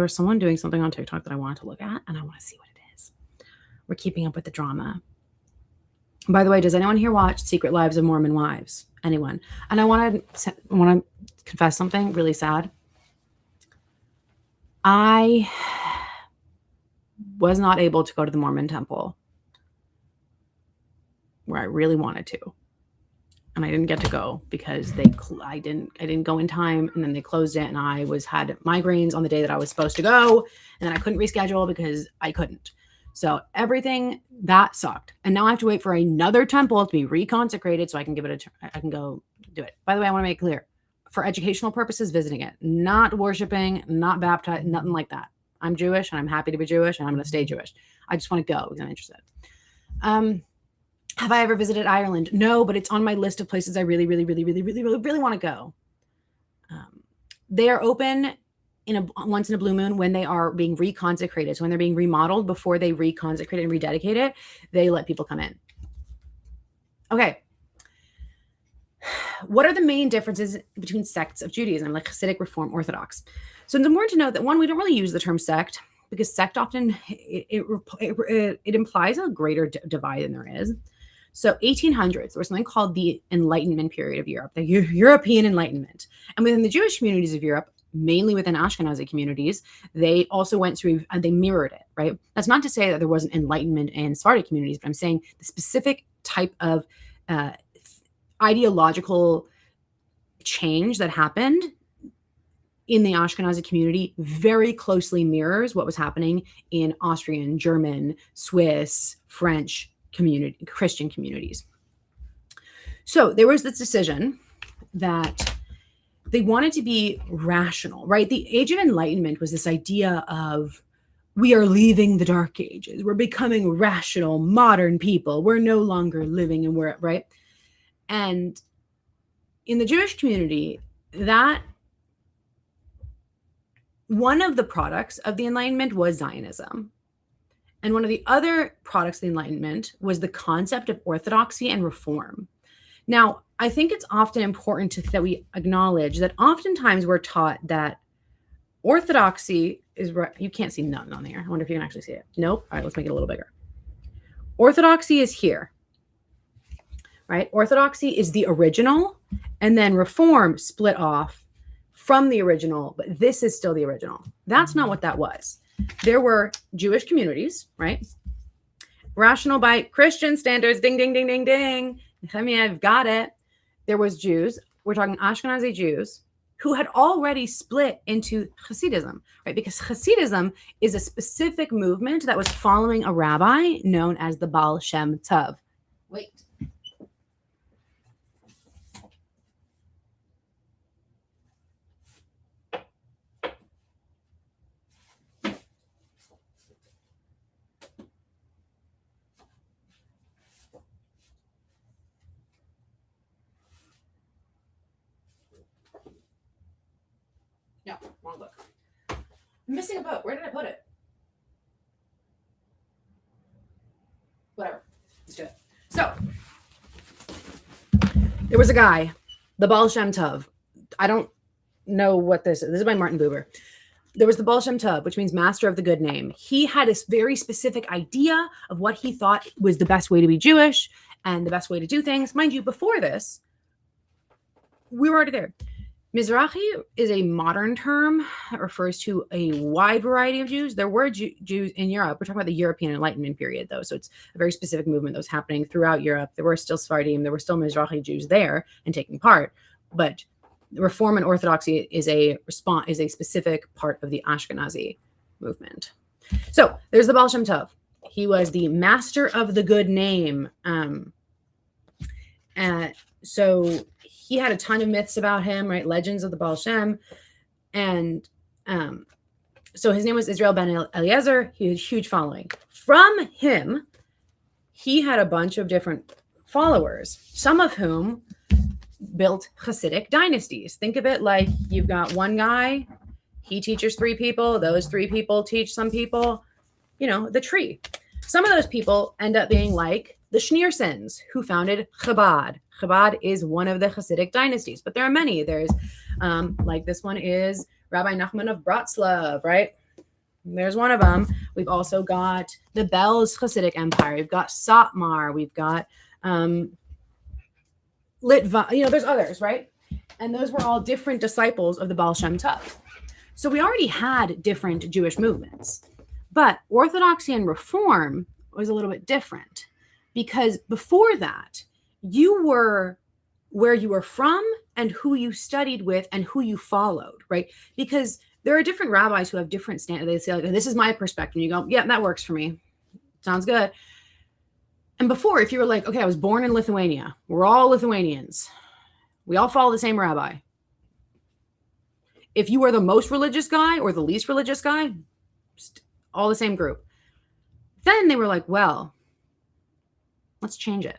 was someone doing something on TikTok that I wanted to look at, and I want to see what it is. We're keeping up with the drama. By the way, does anyone here watch Secret Lives of Mormon Wives? Anyone? And I want to confess something really sad. I was not able to go to the Mormon temple where I really wanted to. And I didn't get to go because I didn't go in time, and then they closed it, and I had migraines on the day that I was supposed to go, and then I couldn't reschedule because I couldn't. So everything that sucked, and now I have to wait for another temple to be reconsecrated so I can I can go do it. By the way, I want to make it clear, for educational purposes, visiting it, not worshiping, not baptized, nothing like that. I'm Jewish, and I'm happy to be Jewish, and I'm going to stay Jewish. I just want to go because I'm interested. Have I ever visited Ireland? No, but it's on my list of places I really, really, really, really, really, really, really want to go. They are open once in a blue moon when they are being reconsecrated. So when they're being remodeled, before they reconsecrate and rededicate it, they let people come in. Okay. What are the main differences between sects of Judaism, like Hasidic, Reform, Orthodox? So it's important to note that, one, we don't really use the term sect because sect often it implies a greater divide than there is. So 1800s, there was something called the Enlightenment period of Europe, the European Enlightenment. And within the Jewish communities of Europe, mainly within Ashkenazi communities, they also went through and they mirrored it, right? That's not to say that there wasn't enlightenment in Sephardic communities, but I'm saying the specific type of ideological change that happened in the Ashkenazi community very closely mirrors what was happening in Austrian, German, Swiss, French Christian communities. So there was this decision that they wanted to be rational, right? The Age of Enlightenment was this idea of we are leaving the Dark Ages. We're becoming rational, modern people. We're no longer living in right? And in the Jewish community, that one of the products of the Enlightenment was Zionism. And one of the other products of the Enlightenment was the concept of orthodoxy and reform. Now, I think it's often important that we acknowledge that oftentimes we're taught that orthodoxy is right. You can't see nothing on there. I wonder if you can actually see it. Nope. All right, let's make it a little bigger. Orthodoxy is here, right? Orthodoxy is the original, And then Reform split off from the original, but this is still the original. That's not what that was. There were Jewish communities, right? Rational by Christian standards, ding, ding, ding, ding, ding. I mean, I've got it. There was Jews, we're talking Ashkenazi Jews, who had already split into Hasidism, right? Because Hasidism is a specific movement that was following a rabbi known as the Baal Shem Tov. Wait. No, wrong book. I'm missing a book. Where did I put it? Whatever. Let's do it. So, there was a guy, the Baal Shem Tov. I don't know what this is. This is by Martin Buber. There was the Baal Shem Tov, which means master of the good name. He had this very specific idea of what he thought was the best way to be Jewish and the best way to do things. Mind you, before this, we were already there. Mizrahi is a modern term that refers to a wide variety of Jews. There were Jews in Europe. We're talking about the European Enlightenment period, though. So it's a very specific movement that was happening throughout Europe. There were still Sephardim. There were still Mizrahi Jews there and taking part. But Reform and Orthodoxy is a specific part of the Ashkenazi movement. So there's the Baal Shem Tov. He was the master of the good name. So he had a ton of myths about him, right? Legends of the Baal Shem. And so his name was Israel ben Eliezer. He had a huge following. From him, he had a bunch of different followers, some of whom built Hasidic dynasties. Think of it like you've got one guy, he teaches 3 people, those 3 people teach some people, the tree. Some of those people end up being like the Schneersons, who founded Chabad. Chabad is one of the Hasidic dynasties, but there are many. There's like this one is Rabbi Nachman of Bratslav, right? There's one of them. We've also got the Belz Hasidic Empire. We've got Satmar. We've got Litva. There's others, right? And those were all different disciples of the Baal Shem Tov. So we already had different Jewish movements, but Orthodoxy and Reform was a little bit different because before that, you were where you were from and who you studied with and who you followed, right? Because there are different rabbis who have different standards. They say, like, this is my perspective. You go, yeah, that works for me. Sounds good. And before, if you were like, okay, I was born in Lithuania. We're all Lithuanians. We all follow the same rabbi. If you were the most religious guy or the least religious guy, all the same group. Then they were like, well, let's change it.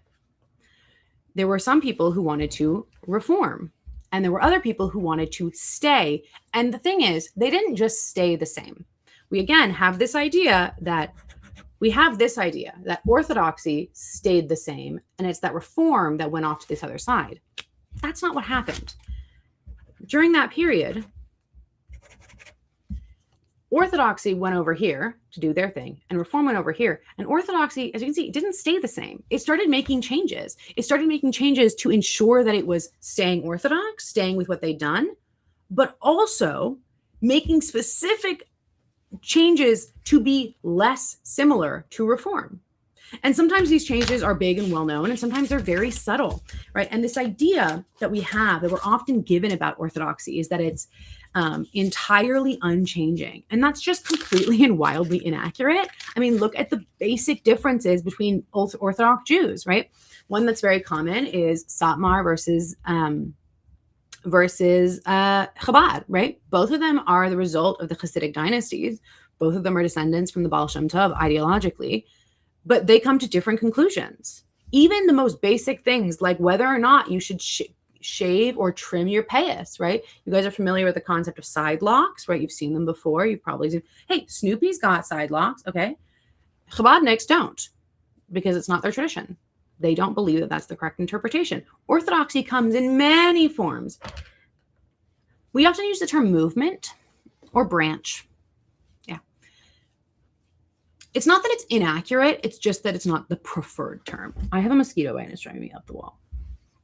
There were some people who wanted to reform, and there were other people who wanted to stay. And the thing is, they didn't just stay the same. We again have this idea that Orthodoxy stayed the same, and it's that Reform that went off to this other side. That's not what happened. During that period, Orthodoxy went over here to do their thing, and Reform went over here. And Orthodoxy, as you can see, it didn't stay the same. It started making changes. It started making changes to ensure that it was staying Orthodox, staying with what they'd done, but also making specific changes to be less similar to Reform. And sometimes these changes are big and well-known, and sometimes they're very subtle, right? And this idea that we have, that we're often given about Orthodoxy, is that it's entirely unchanging. And that's just completely and wildly inaccurate. I mean, look at the basic differences between Orthodox Jews, right? One that's very common is Satmar versus Chabad, right? Both of them are the result of the Hasidic dynasties. Both of them are descendants from the Baal Shem Tov ideologically, but they come to different conclusions. Even the most basic things, like whether or not you should shave or trim your payas, right? You guys are familiar with the concept of side locks, right? You've seen them before. You've probably seen, hey, Snoopy's got side locks, okay? Chabadniks don't, because it's not their tradition. They don't believe that that's the correct interpretation. Orthodoxy comes in many forms. We often use the term movement or branch. Yeah. It's not that it's inaccurate. It's just that it's not the preferred term. I have a mosquito bite and it's driving me up the wall.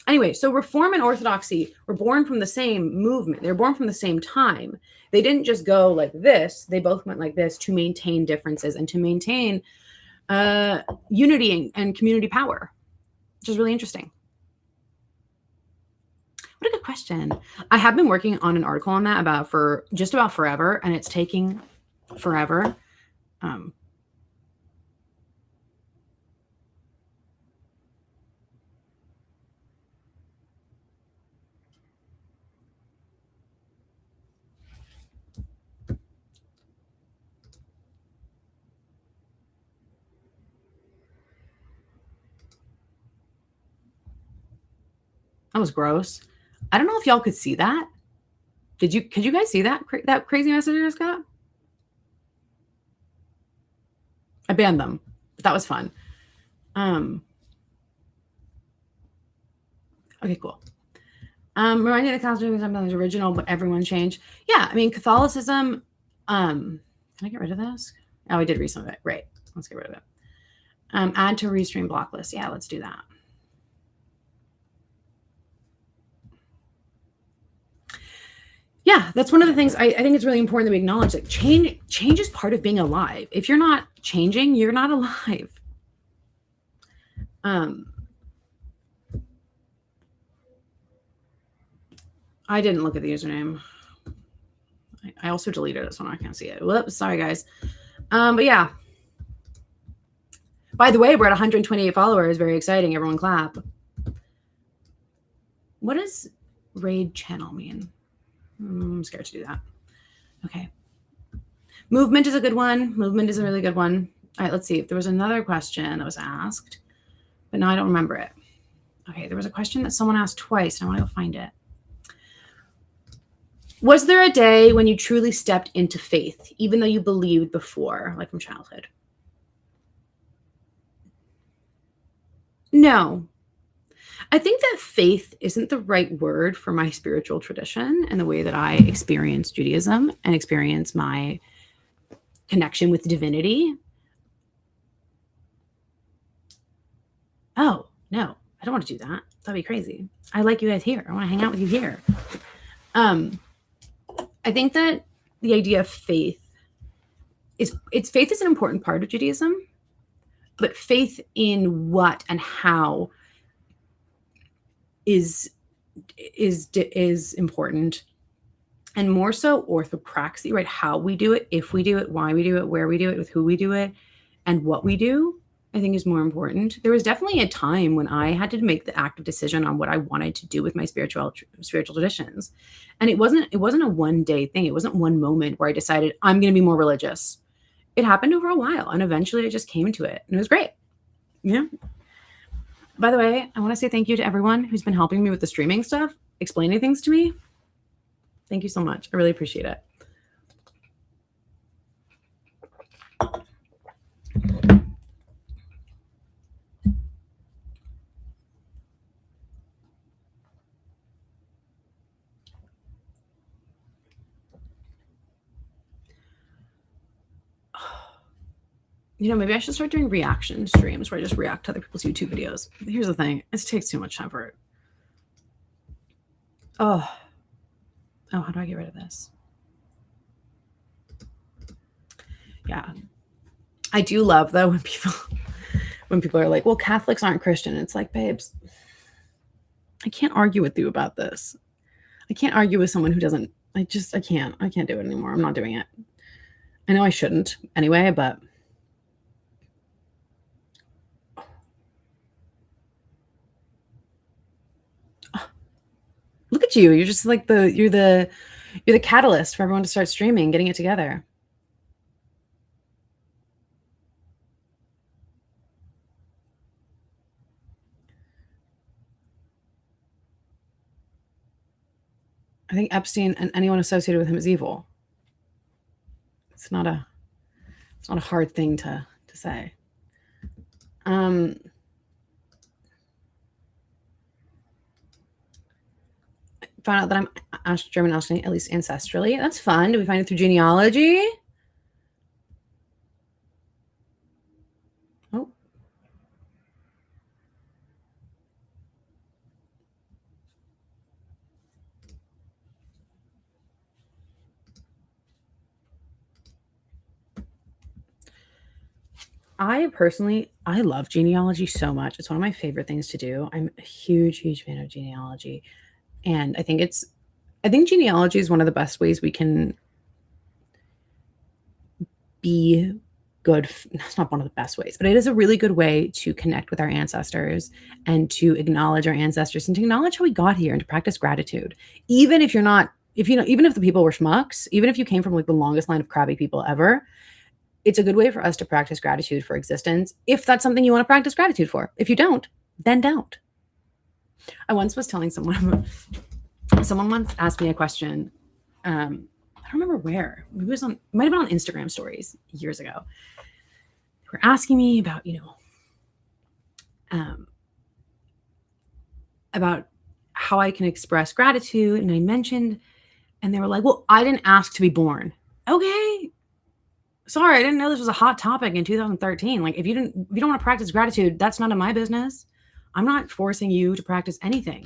Anyway, so Reform and Orthodoxy were born from the same movement. They were born from the same time. They didn't just go like this. They both went like this to maintain differences and to maintain unity and community power, which is really interesting. What a good question. I have been working on an article on that for just about forever, and it's taking forever. That was gross. I don't know if y'all could see that. Could you guys see that crazy message I just got? I banned them, but that was fun. Okay, cool. Reminding the Constitution something is original, but everyone changed. Yeah, I mean, Catholicism. Can I get rid of this? Oh, I did read some of it. Great. Let's get rid of it. Add to restream block list. Yeah, let's do that. Yeah, that's one of the things I think it's really important that we acknowledge that change is part of being alive. If you're not changing, you're not alive. I didn't look at the username. I also deleted it, so now I can't see it. Whoops, sorry guys. But yeah. By the way, we're at 128 followers. Very exciting. Everyone clap. What does raid channel mean? I'm scared to do that. Okay. Movement is a good one. Movement is a really good one. All right, let's see if there was another question that was asked, but now I don't remember it. Okay, there was a question that someone asked twice, and I want to go find it. Was there a day when you truly stepped into faith, even though you believed before, like from childhood? No. I think that faith isn't the right word for my spiritual tradition and the way that I experience Judaism and experience my connection with divinity. Oh, no, I don't want to do that. That'd be crazy. I like you guys here. I want to hang out with you here. I think that the idea of faith is an important part of Judaism, but faith in what and how is important, and more so orthopraxy, right? How we do it, if we do it, why we do it, where we do it, with who we do it, and what we do, I think is more important. There was definitely a time when I had to make the active decision on what I wanted to do with my spiritual traditions. And it wasn't a one day thing. It wasn't one moment where I decided I'm going to be more religious. It happened over a while, and eventually I just came to it, and it was great. Yeah. By the way, I want to say thank you to everyone who's been helping me with the streaming stuff, explaining things to me. Thank you so much. I really appreciate it. Maybe I should start doing reaction streams where I just react to other people's YouTube videos. Here's the thing. It takes too much time for it. Oh, how do I get rid of this? Yeah. I do love, though, when people are like, well, Catholics aren't Christian. It's like, babes, I can't argue with you about this. I can't argue with someone who doesn't. I can't do it anymore. I'm not doing it. I know I shouldn't anyway, but look at you. You're just like you're the catalyst for everyone to start streaming, getting it together. I think Epstein and anyone associated with him is evil. It's not a hard thing to say. Found out that I'm German Austrian, at least ancestrally. That's fun. Do we find it through genealogy? Oh. I love genealogy so much. It's one of my favorite things to do. I'm a huge, huge fan of genealogy. And I think genealogy is one of the best ways we can be good. That's not one of the best ways, but it is a really good way to connect with our ancestors and to acknowledge our ancestors and to acknowledge how we got here and to practice gratitude. Even if you're not, if you know, even if the people were schmucks, even if you came from like the longest line of crabby people ever, it's a good way for us to practice gratitude for existence. If that's something you want to practice gratitude for, if you don't, then don't. I once was telling someone once asked me a question. I don't remember where. It might have been on Instagram stories years ago. They were asking me about, about how I can express gratitude. And I mentioned, and they were like, well, I didn't ask to be born. Okay. Sorry, I didn't know this was a hot topic in 2013. Like, if you don't want to practice gratitude, that's none of my business. I'm not forcing you to practice anything.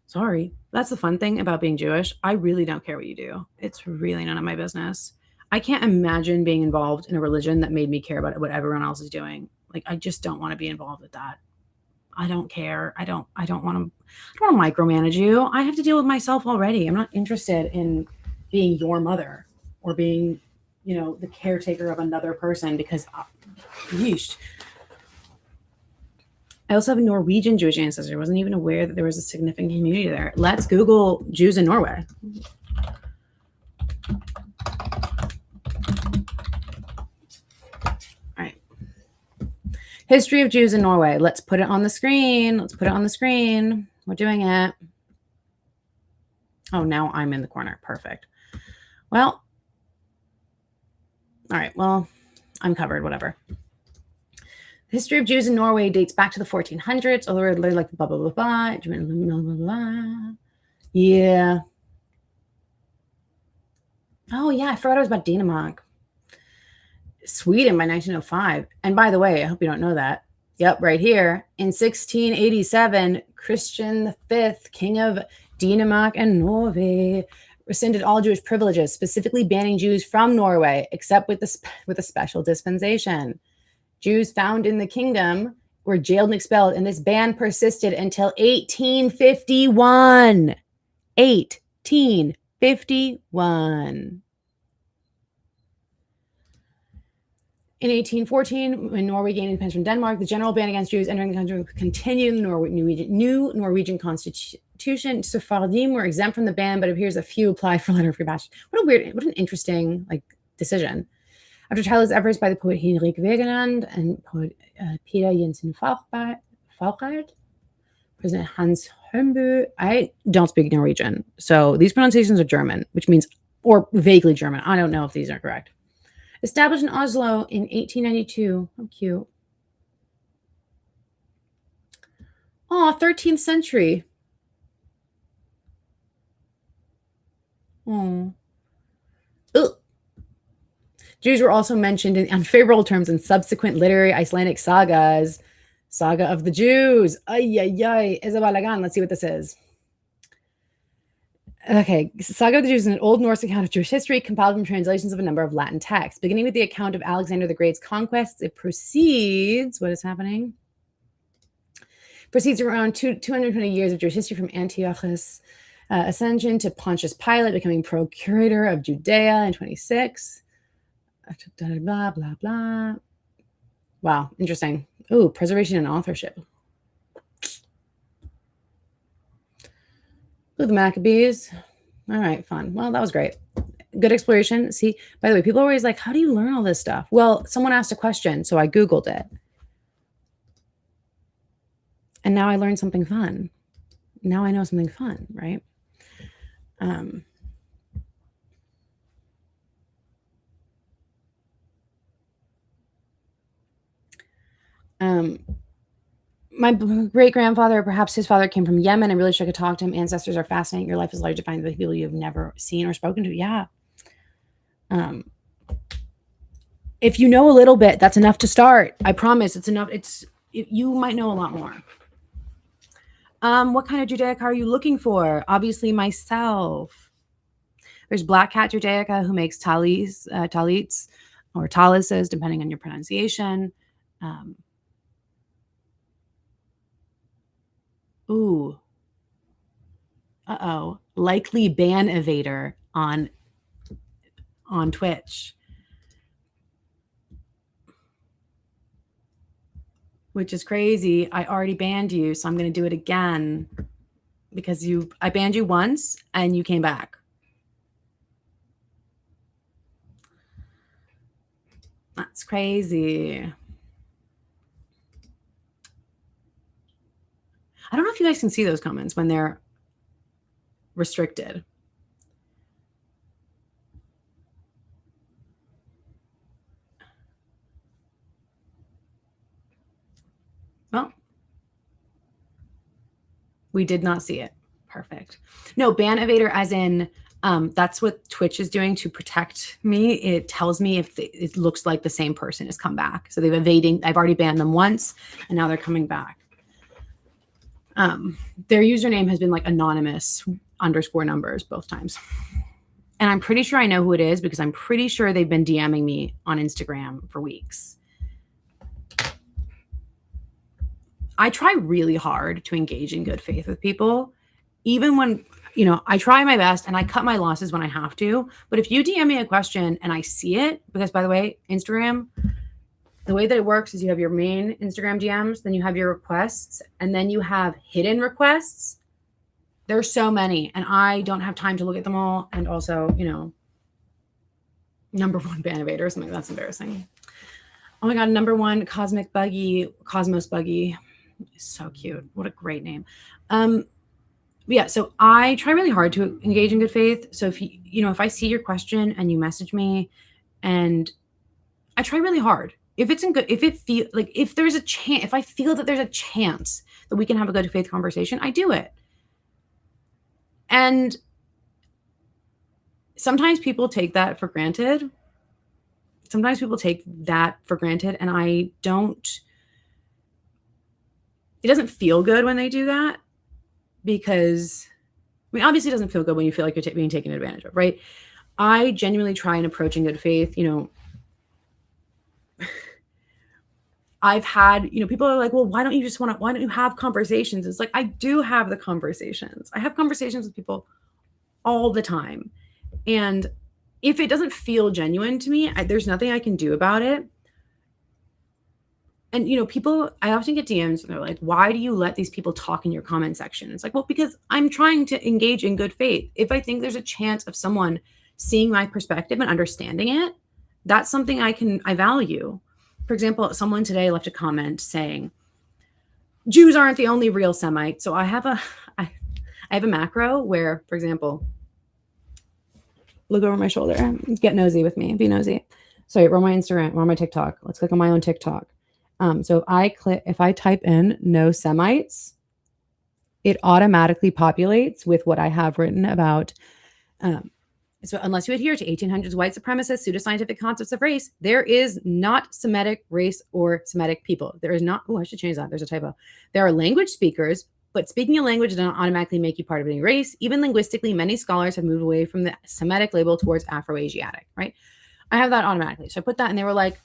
Sorry. That's the fun thing about being Jewish. I really don't care what you do. It's really none of my business. I can't imagine being involved in a religion that made me care about what everyone else is doing. Like, I just don't want to be involved with that. I don't care. I don't want to micromanage you. I have to deal with myself already. I'm not interested in being your mother or being, the caretaker of another person because, yeesh. I also have a Norwegian Jewish ancestor. I wasn't even aware that there was a significant community there. Let's Google Jews in Norway. All right. History of Jews in Norway. Let's put it on the screen. We're doing it. Oh, now I'm in the corner. Perfect. Well, all right. Well, I'm covered. Whatever. The history of Jews in Norway dates back to the 1400s. Although they're like blah, blah, blah, blah, blah, blah, blah. Yeah. Oh, yeah. I forgot it was about Dinamarca. Sweden by 1905. And by the way, I hope you don't know that. Yep, right here. In 1687, Christian V, King of Denmark and Norway, rescinded all Jewish privileges, specifically banning Jews from Norway, except with a special dispensation. Jews found in the kingdom were jailed and expelled, and this ban persisted until 1851. 1851. In 1814, when Norway gained independence from Denmark, the general ban against Jews entering the country continued in the new Norwegian constitution. Sephardim were exempt from the ban, but it appears a few applied for letter of free passage. What an interesting decision. After tireless efforts by the poet Henrik Wegeland and poet Peter Jensen Falkard, President Hans Holmboe. I don't speak Norwegian, so these pronunciations are German, which means, or vaguely German. I don't know if these are correct. Established in Oslo in 1892. How cute. Oh, 13th century. Oh. Ugh. Jews were also mentioned in unfavorable terms in subsequent literary Icelandic sagas. Saga of the Jews. Ay, ay, ay. Isabalagan. Let's see what this is. Okay, Saga of the Jews is an Old Norse account of Jewish history compiled from translations of a number of Latin texts. Beginning with the account of Alexander the Great's conquests, it proceeds, what is happening? Proceeds around 220 years of Jewish history from Antiochus' ascension to Pontius Pilate becoming procurator of Judea in 26. Blah, blah, blah. Wow, interesting. Ooh, preservation and authorship. Ooh, the Maccabees. All right, fun. Well, that was great. Good exploration. See, by the way, people are always like, how do you learn all this stuff? Well, someone asked a question, so I Googled it. And now I learned something fun. Now I know something fun, right? My great-grandfather, perhaps his father, came from Yemen. I really wish I could talk to him. Ancestors are fascinating. Your life is largely defined by people you have never seen or spoken to. Yeah. If you know a little bit, that's enough to start. I promise it's enough. You might know a lot more. What kind of Judaica are you looking for? Obviously myself. There's Black Cat Judaica who makes talits. or Talis, depending on your pronunciation. Ooh, likely ban evader on Twitch, which is crazy. I already banned you, so I'm going to do it again because I banned you once and you came back. That's crazy. I don't know if you guys can see those comments when they're restricted. Well, we did not see it. Perfect. No, ban evader as in that's what Twitch is doing to protect me. It tells me if it looks like the same person has come back. So I've already banned them once and now they're coming back. Their username has been like anonymous _numbers both times. And I'm pretty sure I know who it is because I'm pretty sure they've been DMing me on Instagram for weeks. I try really hard to engage in good faith with people, even when, I try my best and I cut my losses when I have to. But if you DM me a question and I see it, because by the way, Instagram, the way that it works is you have your main Instagram DMs, then you have your requests, and then you have hidden requests. There's so many, and I don't have time to look at them all. And also, number one ban evader or something. That's embarrassing. Oh my God, number one Cosmos Buggy. So cute. What a great name. Yeah, so I try really hard to engage in good faith. So if I see your question and you message me, and I try really hard. If it's if there's a chance, if I feel that there's a chance that we can have a good faith conversation, I do it. And sometimes people take that for granted. And I don't. It doesn't feel good when they do that because, obviously it doesn't feel good when you feel like you're being taken advantage of, right? I genuinely try and approach in good faith. I've had, people are like, well, why don't you have conversations? It's like, I do have the conversations. I have conversations with people all the time. And if it doesn't feel genuine to me, there's nothing I can do about it. And, people, I often get DMs and they're like, why do you let these people talk in your comment section? It's like, well, because I'm trying to engage in good faith. If I think there's a chance of someone seeing my perspective and understanding it, that's something I value. For example, someone today left a comment saying, Jews aren't the only real Semites. So I have a macro where, for example, look over my shoulder, get nosy with me, be nosy. Sorry, we're on my Instagram, we're on my TikTok. Let's click on my own TikTok. So if I type in no Semites, it automatically populates with what I have written about. So unless you adhere to 1800s white supremacist pseudoscientific concepts of race, there is not Semitic race or Semitic people. There is not. Oh, I should change that. There's a typo. There are language speakers, but speaking a language does not automatically make you part of any race. Even linguistically, many scholars have moved away from the Semitic label towards Afro-Asiatic, right? I have that automatically. So I put that and they were like,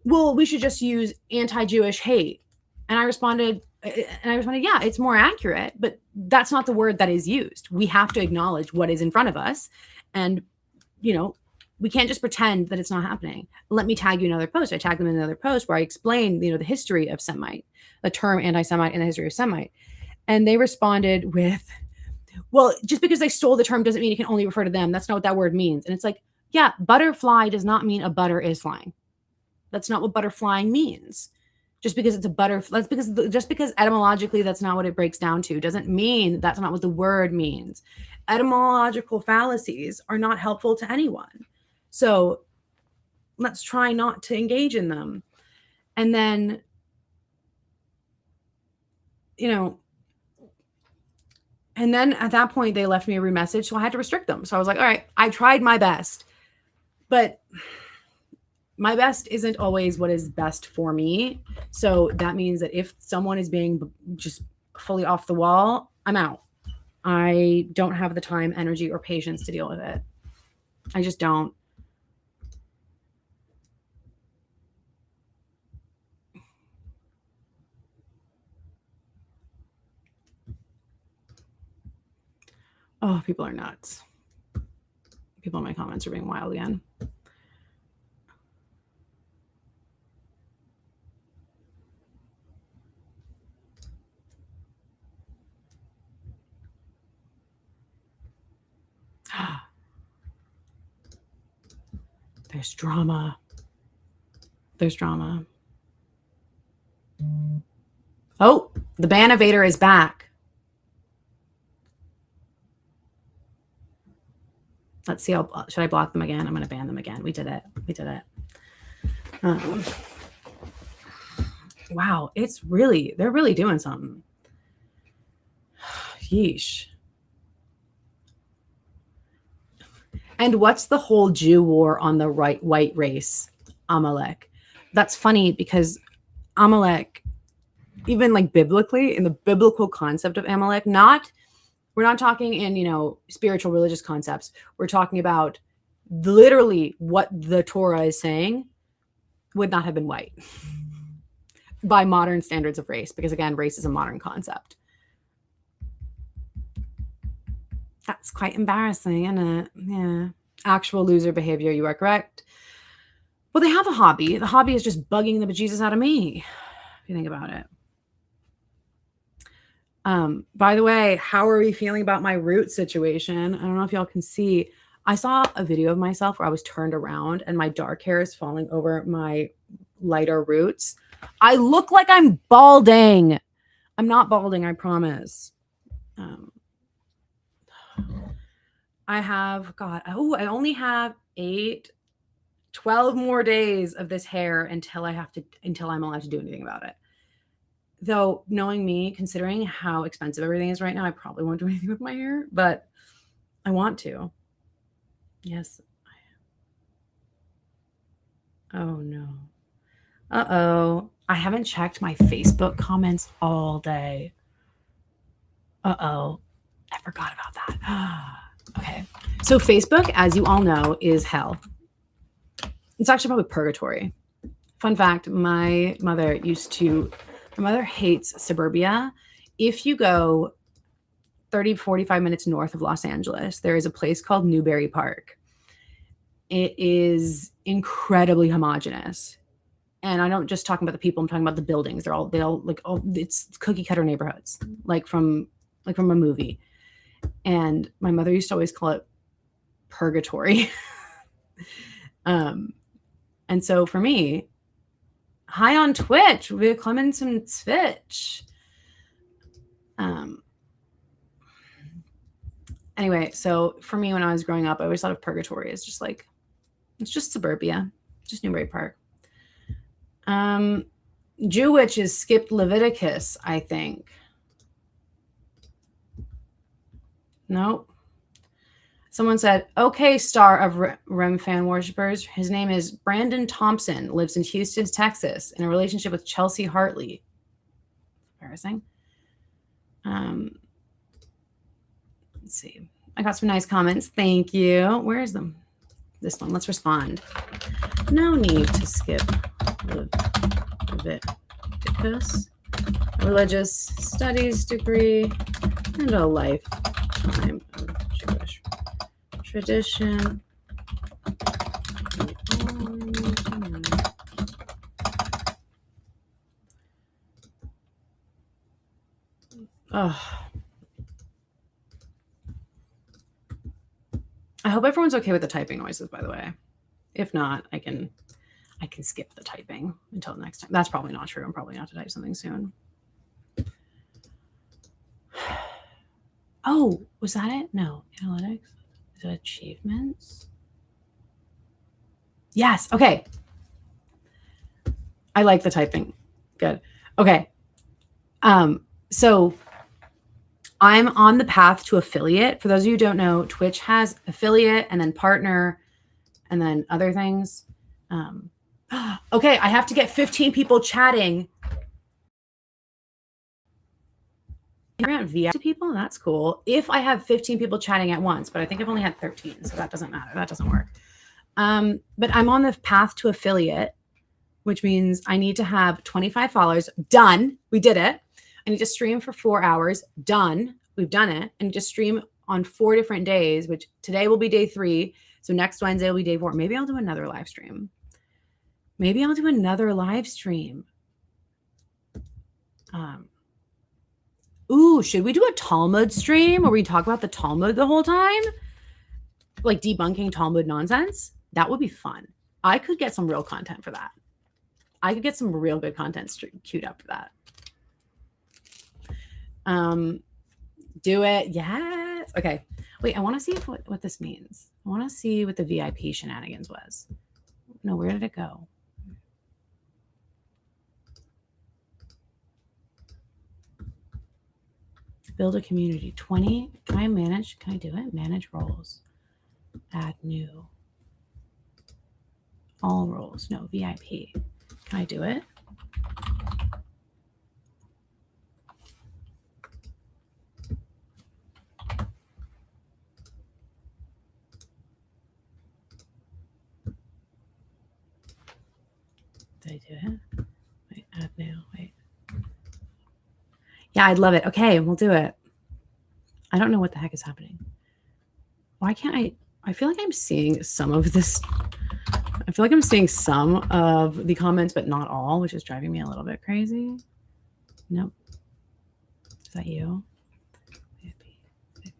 well, we should just use anti-Jewish hate. And I responded, yeah, it's more accurate, but that's not the word that is used. We have to acknowledge what is in front of us. And, we can't just pretend that it's not happening. Let me tag you another post. I tagged them in another post where I explained, the history of Semite, the term anti-Semite and the history of Semite. And they responded with, well, just because they stole the term doesn't mean it can only refer to them. That's not what that word means. And it's like, yeah, butterfly does not mean a butter is flying. That's not what butterflying means. Just because it's a butterfly, just because etymologically that's not what it breaks down to, doesn't mean that's not what the word means. Etymological fallacies are not helpful to anyone. So let's try not to engage in them. And then, and then at that point they left me a message, so I had to restrict them. So I was like, all right, I tried my best, but my best isn't always what is best for me. So that means that if someone is being just fully off the wall, I'm out. I don't have the time, energy, or patience to deal with it. I just don't. Oh, people are nuts. People in my comments are being wild again. There's drama. There's drama. Oh, the Banovator is back. Let's see. Should I block them again? I'm going to ban them again. We did it. We did it. Wow. They're really doing something. Yeesh. And what's the whole Jew war on the white race, Amalek? That's funny because Amalek, even like biblically, in the biblical concept of Amalek, we're not talking in, spiritual religious concepts. We're talking about literally what the Torah is saying would not have been white by modern standards of race, because again, race is a modern concept. That's quite embarrassing, isn't it? Yeah. Actual loser behavior. You are correct. Well, they have a hobby. The hobby is just bugging the bejesus out of me, if you think about it. By the way, how are we feeling about my root situation? I don't know if y'all can see. I saw a video of myself where I was turned around and my dark hair is falling over my lighter roots. I look like I'm balding. I'm not balding, I promise. I only have 12 more days of this hair until I'm allowed to do anything about it. Though, knowing me, considering how expensive everything is right now, I probably won't do anything with my hair, but I want to. Yes. Oh, no. Uh-oh. I haven't checked my Facebook comments all day. Uh-oh. I forgot about that. Okay. So Facebook, as you all know, is hell. It's actually probably purgatory. Fun fact, my mother hates suburbia. If you go 30, 45 minutes north of Los Angeles, there is a place called Newbury Park. It is incredibly homogenous. And I don't just talking about the people, I'm talking about the buildings. They all like, it's cookie cutter neighborhoods, like from a movie. And my mother used to always call it purgatory. And so for me, hi on Twitch, willkommen zum Twitch. Anyway, so for me, when I was growing up, I always thought of purgatory as just like, it's just suburbia, just Newbury Park. Jewish has skipped Leviticus, I think. Nope. Someone said, okay, star of Rem fan worshippers. His name is Brandon Thompson, lives in Houston, Texas, in a relationship with Chelsea Hartley. Embarrassing. Let's see. I got some nice comments. Thank you. Where is them? This one. Let's respond. No need to skip Leviticus. Religious studies degree and a lifetime of Jewish tradition. Oh. I hope everyone's okay with the typing noises, by the way. If not, I can skip the typing until next time. That's probably not true. I'm probably going to type something soon. Oh, was that it? No. Analytics. Is it achievements? Yes. Okay. I like the typing. Good. Okay. So I'm on the path to affiliate. For those of you who don't know, Twitch has affiliate and then partner and then other things. Okay, I have to get 15 people chatting. Via people, that's cool. If I have 15 people chatting at once, but I think I've only had 13, so that doesn't matter. That doesn't work. But I'm on the path to affiliate, which means I need to have 25 followers. Done. We did it. I need to stream for 4 hours. Done. We've done it. And just stream on 4 different days, which today will be day 3. So next Wednesday will be day 4. Maybe I'll do another live stream. Ooh, should we do a Talmud stream where we talk about the Talmud the whole time? Like debunking Talmud nonsense? That would be fun. I could get some real content for that. I could get some real good content queued up for that. Do it. Yes. Okay. Wait, I want to see what this means. I want to see what the VIP shenanigans was. No, where did it go? Build a community. 20. Can I manage? Can I do it? Manage roles. Add new. All roles. No, VIP. Can I do it? Did I do it? Wait, add new. Wait. Yeah, I'd love it. Okay, we'll do it. I don't know what the heck is happening. Why can't I feel like I'm seeing some of this. I feel like I'm seeing some of the comments, but not all, which is driving me a little bit crazy. Nope. Is that you?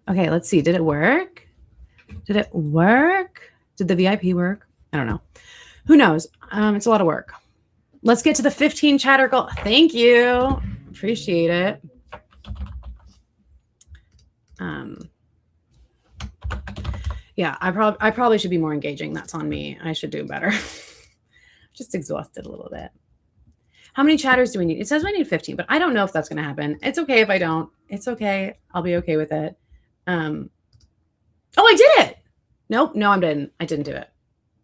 Okay, let's see. Did it work? Did it work? Did the VIP work? I don't know. Who knows? It's a lot of work. Let's get to the 15 chatter goal. Thank you. Appreciate it. Yeah, I probably should be more engaging. That's on me. I should do better. Just exhausted a little bit. How many chatters do we need? It says we need 15, but I don't know if that's going to happen. It's okay if I don't. It's okay. I'll be okay with it. Oh, I did it. Nope. No, I didn't do it.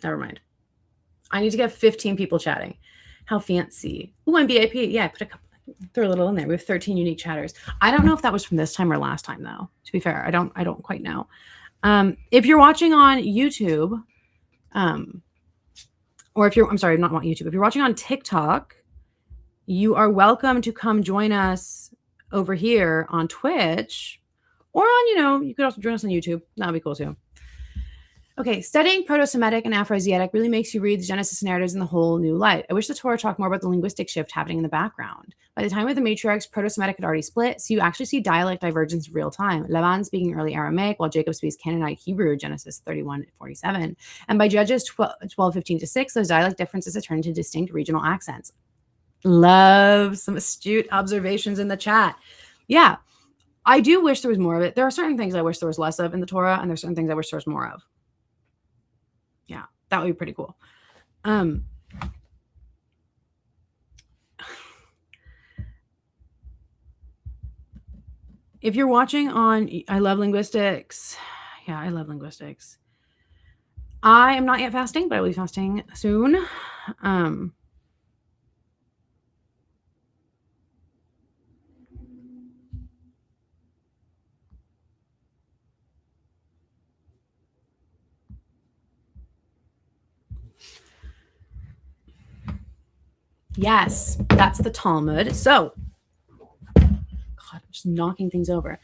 Never mind. I need to get 15 people chatting. How fancy. Ooh, I'm VIP. Yeah, I put threw a little in there. We have 13 unique chatters. I don't know if that was from this time or last time, though. To be fair, I don't quite know. If you're watching on YouTube, or if you're, I'm sorry, not on YouTube. If you're watching on TikTok, you are welcome to come join us over here on Twitch, or on, you could also join us on YouTube. That would be cool too. Okay, studying Proto-Semitic and Afroasiatic really makes you read the Genesis narratives in the whole new light. I wish the Torah talked more about the linguistic shift happening in the background. By the time of the matriarchs, Proto-Semitic had already split, so you actually see dialect divergence in real time. Laban speaking early Aramaic, while Jacob speaks Canaanite Hebrew, Genesis 31:47. And by Judges 12:15-6, those dialect differences have turned into distinct regional accents. Love some astute observations in the chat. Yeah, I do wish there was more of it. There are certain things I wish there was less of in the Torah, and there's certain things I wish there was more of. Yeah, that would be pretty cool. If you're watching on I Love Linguistics. Yeah, I love linguistics. I am not yet fasting, but I will be fasting soon. Yes, that's the Talmud. So, God, I'm just knocking things over.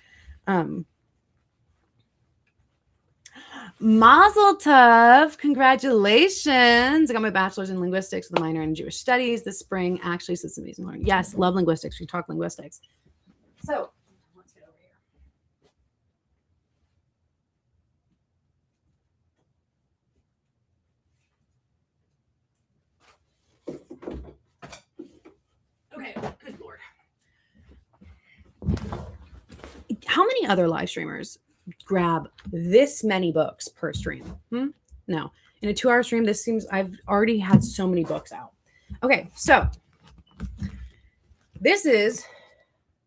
Mazel tov! Congratulations! I got my bachelor's in linguistics with a minor in Jewish studies this spring. Actually, so it's amazing learning. Yes, love linguistics. We talk linguistics. So, let's get over here. Okay, good Lord. How many other live streamers grab this many books per stream? No. In a 2-hour stream, this seems I've already had so many books out. Okay, so this is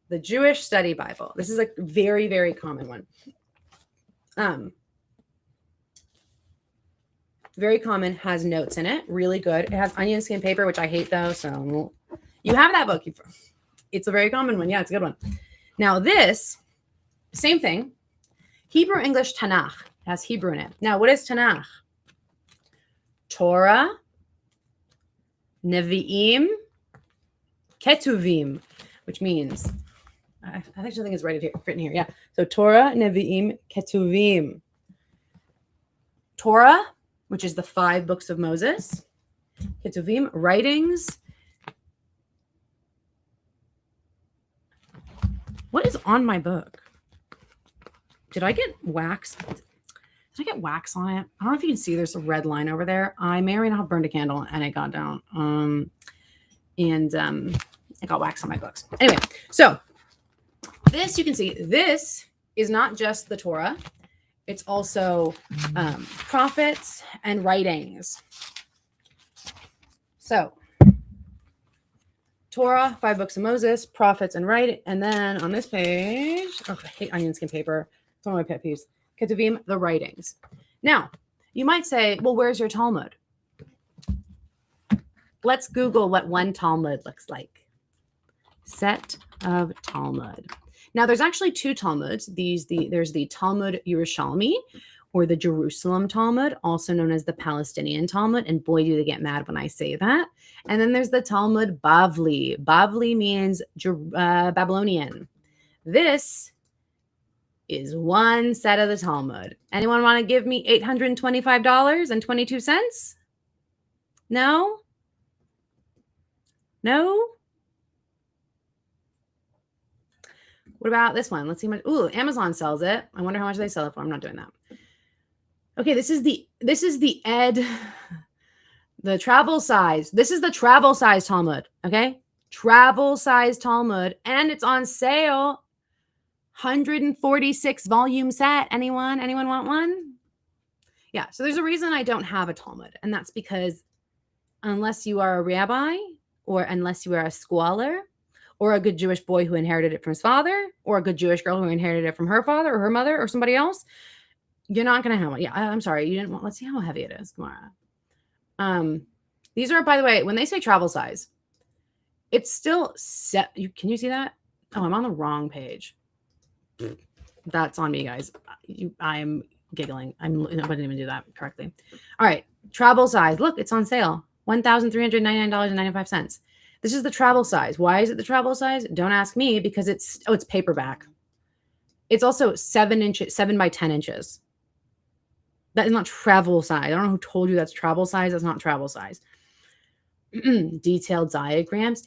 the Jewish Study Bible. This is a very, very common one. Very common, has notes in it. Really good. It has onion skin paper, which I hate though. So you have that book. It's a very common one. Yeah, it's a good one. Now this, same thing. Hebrew, English, Tanakh. It has Hebrew in it. Now, what is Tanakh? Torah, Nevi'im, Ketuvim, which means I actually think it's written here. Yeah. So Torah, Nevi'im, Ketuvim. Torah, which is the 5 books of Moses. Ketuvim, writings. What is on my book? Did I get wax? Did I get wax on it? I don't know if you can see there's a red line over there. I may or may not have burned a candle and it got down. I got wax on my books. Anyway, so this, you can see, this is not just the Torah. It's also prophets and writings. So Torah, 5 books of Moses, prophets and writing. And then on this page, oh, I hate onion skin paper. It's one of my pet peeves. Ketuvim, the writings. Now, you might say, well, where's your Talmud? Let's Google what one Talmud looks like. Set of Talmud. Now, there's actually 2 Talmuds. There's the Talmud Yerushalmi, or the Jerusalem Talmud, also known as the Palestinian Talmud. And boy, do they get mad when I say that. And then there's the Talmud Bavli. Bavli means Babylonian. This is one set of the Talmud. Anyone want to give me $825.22? No? No? What about this one? Let's see how much. Ooh, Amazon sells it. I wonder how much they sell it for. I'm not doing that. Okay, this is the travel size. This is the travel size Talmud. Okay, travel size Talmud, and it's on sale. 146 volume set. Anyone want one? Yeah. So there's a reason I don't have a Talmud, and that's because unless you are a rabbi, or unless you are a scholar, or a good Jewish boy who inherited it from his father, or a good Jewish girl who inherited it from her father or her mother or somebody else, you're not going to have one. Yeah, I'm sorry. You didn't want, let's see how heavy it is. Come on. These are, by the way, when they say travel size, it's still set. Can you see that? Oh, I'm on the wrong page. That's on me, guys. I'm giggling. I didn't even do that correctly. All right. Travel size. Look, it's on sale. $1,399.95. This is the travel size. Why is it the travel size? Don't ask me, because it's paperback. It's also 7 by 10 inches. That is not travel size. I don't know who told you that's travel size. That's not travel size. Detailed diagrams,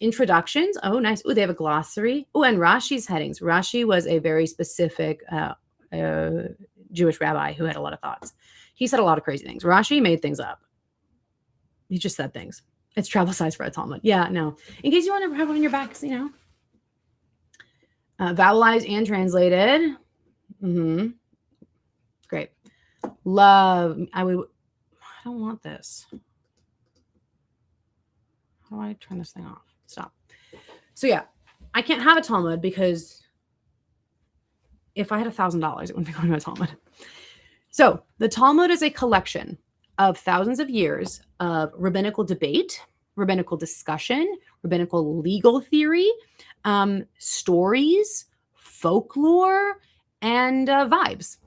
introductions. Oh, nice. Oh, they have a glossary. Oh, and Rashi's headings. Rashi was a very specific Jewish rabbi who had a lot of thoughts. He said a lot of crazy things. Rashi made things up. He just said things. It's travel size for a Talmud. Yeah, no. In case you want to have one in your backs, vowelized and translated. Great. Love. I don't want this. How do I turn this thing off? Stop. So yeah, I can't have a Talmud because if I had $1,000, it wouldn't be going to a Talmud. So the Talmud is a collection of thousands of years of rabbinical debate, rabbinical discussion, rabbinical legal theory, stories, folklore, and vibes.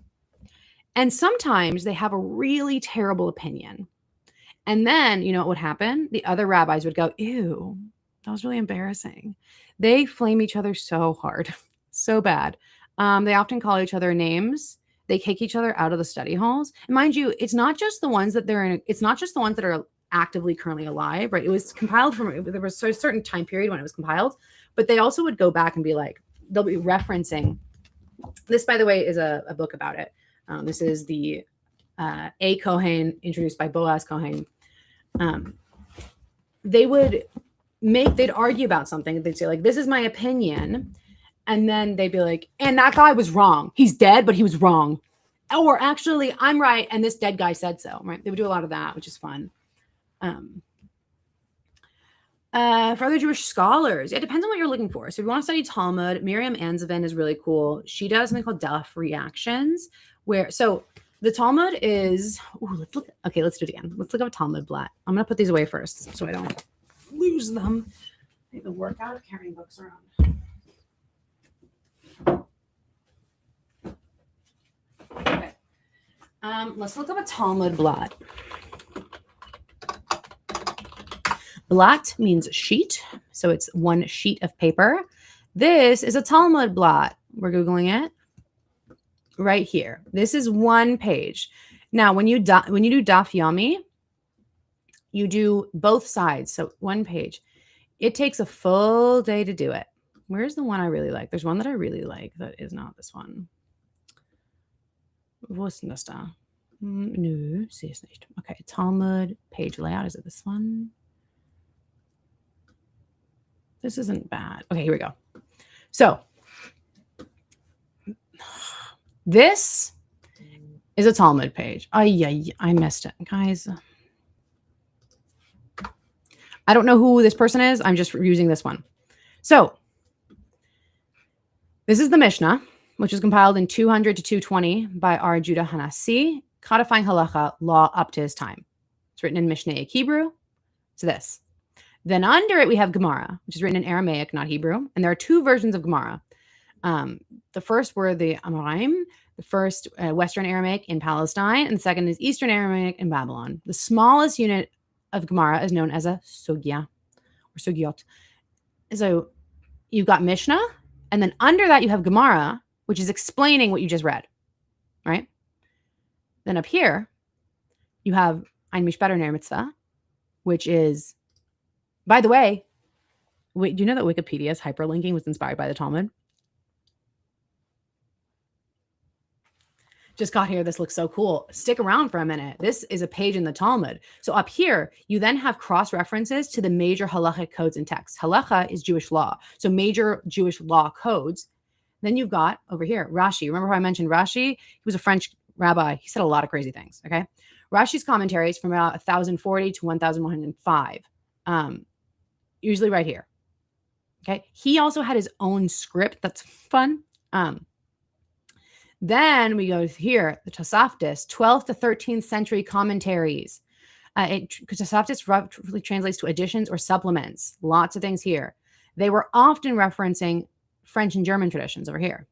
And sometimes they have a really terrible opinion. And then, you know what would happen? The other rabbis would go, ew, that was really embarrassing. They flame each other so hard, so bad. They often call each other names. They kick each other out of the study halls. And mind you, it's not just the ones that it's not just the ones that are actively currently alive, right? It was compiled there was a certain time period when it was compiled, but they also would go back and be like, they'll be referencing. This, by the way, is a book about it. This is the A. Cohen, introduced by Boaz Cohen. They'd argue about something. They'd say, like, this is my opinion. And then they'd be like, and that guy was wrong. He's dead, but he was wrong. Or actually, I'm right, and this dead guy said so, right? They would do a lot of that, which is fun. For other Jewish scholars, it depends on what you're looking for. So if you want to study Talmud, Miriam Anzovin is really cool. She does something called Daf Reactions, so the Talmud is, let's do it again. Let's look up a Talmud Blatt. I'm going to put these away first so I don't lose them. I need to work out of carrying books around. Okay. Let's look up a Talmud Blatt. Blatt means sheet. So it's one sheet of paper. This is a Talmud blot. We're Googling it right here. This is one page. Now, when you do Daf Yomi, you do both sides. So one page. It takes a full day to do it. Where's the one I really like? There's one that I really like that is not this one. Wo ist denn das da? Nö, sehe es nicht. Okay, Talmud page layout. Is it this one? This isn't bad. Okay, here we go. So this is a Talmud page. I missed it, guys. I don't know who this person is. I'm just using this one. So this is the Mishnah, which was compiled in 200 to 220 by our Judah Hanassi, codifying halacha law up to his time. It's written in Mishnaic Hebrew. It's this. Then under it, we have Gemara, which is written in Aramaic, not Hebrew. And there are two versions of Gemara. The first were the Amoraim, the first Western Aramaic in Palestine, and the second is Eastern Aramaic in Babylon. The smallest unit of Gemara is known as a sugya or sugyot. So you've got Mishnah, and then under that you have Gemara, which is explaining what you just read, right? Then up here, you have Ein Mishpat Ner Mitzvah, which is, by the way, wait, do you know that Wikipedia's hyperlinking was inspired by the Talmud? Just got here. This looks so cool. Stick around for a minute. This is a page in the Talmud. So up here, you then have cross references to the major halachic codes and texts. Halacha is Jewish law. So major Jewish law codes. Then you've got over here, Rashi. Remember how I mentioned Rashi? He was a French rabbi. He said a lot of crazy things. Okay. Rashi's commentaries from about 1040 to 1105. Usually right here. Okay. He also had his own script. That's fun. Then we go here, the Tosaftis, 12th to 13th century commentaries. Tosaftis roughly translates to additions or supplements. Lots of things here. They were often referencing French and German traditions over here.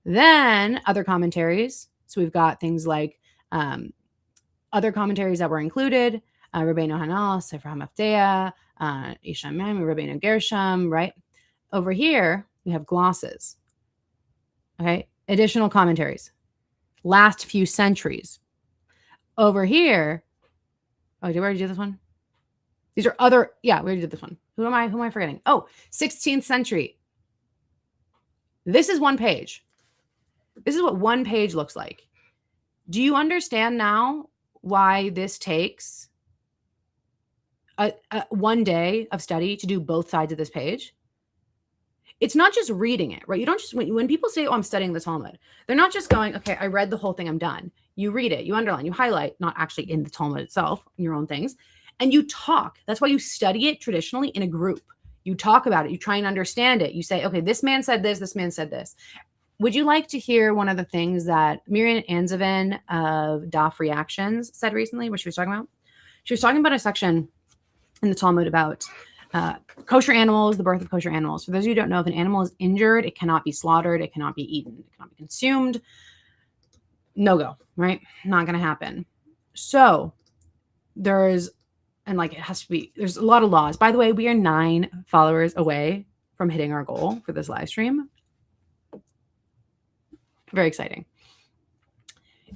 Then other commentaries. So we've got things like other commentaries that were included. Rabbeinu Hanal, Sefer HaMafteah, Ishamim, Rabbeinu Gershom, right? Over here, we have glosses. Okay. Additional commentaries, last few centuries. Over here, oh, did we already do this one? These are other, yeah, we already did this one. Who am I forgetting? Oh, 16th century. This is one page. This is what one page looks like. Do you understand now why this takes one day of study to do both sides of this page? It's not just reading it, right? You don't just, when people say, oh, I'm studying the Talmud, they're not just going, okay, I read the whole thing, I'm done. You read it, you underline, you highlight, not actually in the Talmud itself, in your own things, and you talk. That's why you study it traditionally in a group. You talk about it, you try and understand it. You say, okay, this man said this man said this. Would you like to hear one of the things that Miriam Anzovin of DAF Reactions said recently, what she was talking about? She was talking about a section in the Talmud about kosher animals, the birth of kosher animals. For those of you who don't know, if an animal is injured, it cannot be slaughtered, it cannot be eaten, it cannot be consumed. No go, right? Not going to happen. So there's, and like it has to be, there's a lot of laws. By the way, we are 9 followers away from hitting our goal for this live stream. Very exciting.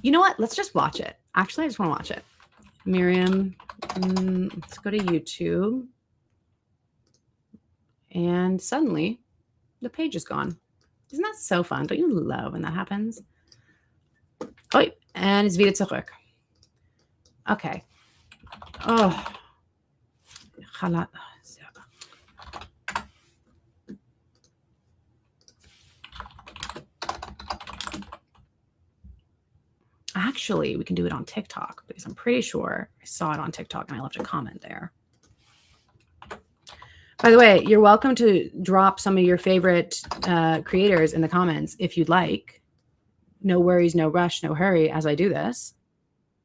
You know what? Let's just watch it. Actually, I just want to watch it. Miriam, let's go to YouTube. And suddenly, the page is gone. Isn't that so fun? Don't you love when that happens? Oh, and it's wieder zurück. Okay. Oh. Actually, we can do it on TikTok because I'm pretty sure I saw it on TikTok and I left a comment there. By the way, you're welcome to drop some of your favorite creators in the comments if you'd like. No worries, no rush, no hurry as I do this.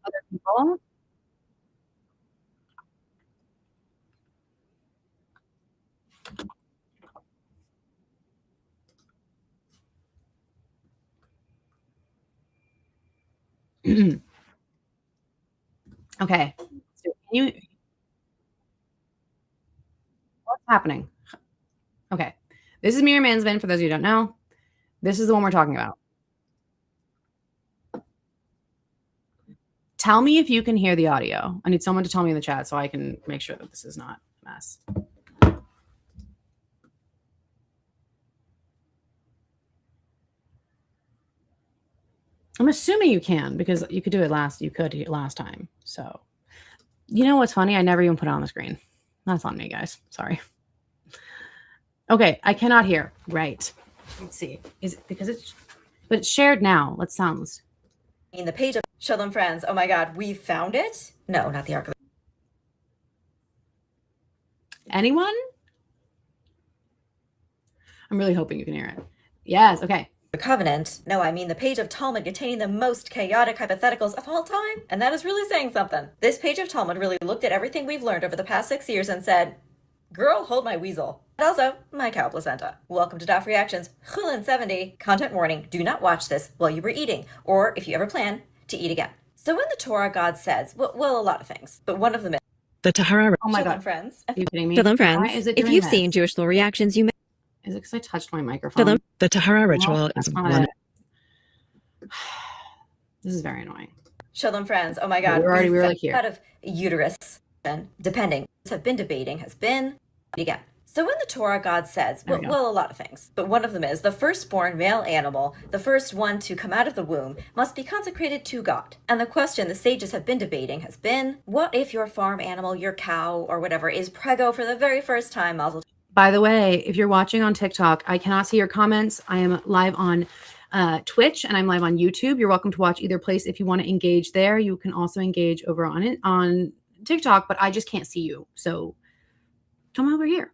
Other people? Okay. So what's happening? Okay. This is Miriam Mansman, for those of you who don't know. This is the one we're talking about. Tell me if you can hear the audio. I need someone to tell me in the chat so I can make sure that this is not a mess. I'm assuming you can because you could do it last time. So, you know what's funny? I never even put it on the screen. That's on me, guys. Sorry. Okay, I cannot hear. Right. Let's see. Is it because but it's shared now. Let's sounds. In the page of Show Them Friends. Oh my God, we found it? No, not the Ark of Anyone? I'm really hoping you can hear it. Yes. Okay. the Covenant. No, I mean the page of Talmud containing the most chaotic hypotheticals of all time. And that is really saying something. This page of Talmud really looked at everything we've learned over the past 6 years and said, girl, hold my weasel. And also, my cow placenta. Welcome to DAF Reactions. Chulin 70. Content warning, do not watch this while you were eating, or if you ever plan to eat again. So in the Torah, God says, well, a lot of things, but one of them is the Tahara. Oh my Show Them God. Friends. Are you kidding me? Show Them Why Friends. is it If doing you've this? seen Jewish Law Reactions, you may. Is it because I touched my microphone? Show them. The Tahara ritual Well, is that's not one. it. This is very annoying. Show Them Friends. Oh my God. We were like here. Out of uterus, depending, have been debating, has been again. So in the Torah, God says, well, a lot of things, but one of them is the firstborn male animal, the first one to come out of the womb, must be consecrated to God. And the question the sages have been debating has been, what if your farm animal, your cow or whatever, is preggo for the very first time? Mazel. By the way, if you're watching on TikTok, I cannot see your comments. I am live on Twitch and I'm live on YouTube. You're welcome to watch either place. If you want to engage there, you can also engage over on TikTok, but I just can't see you. So come over here.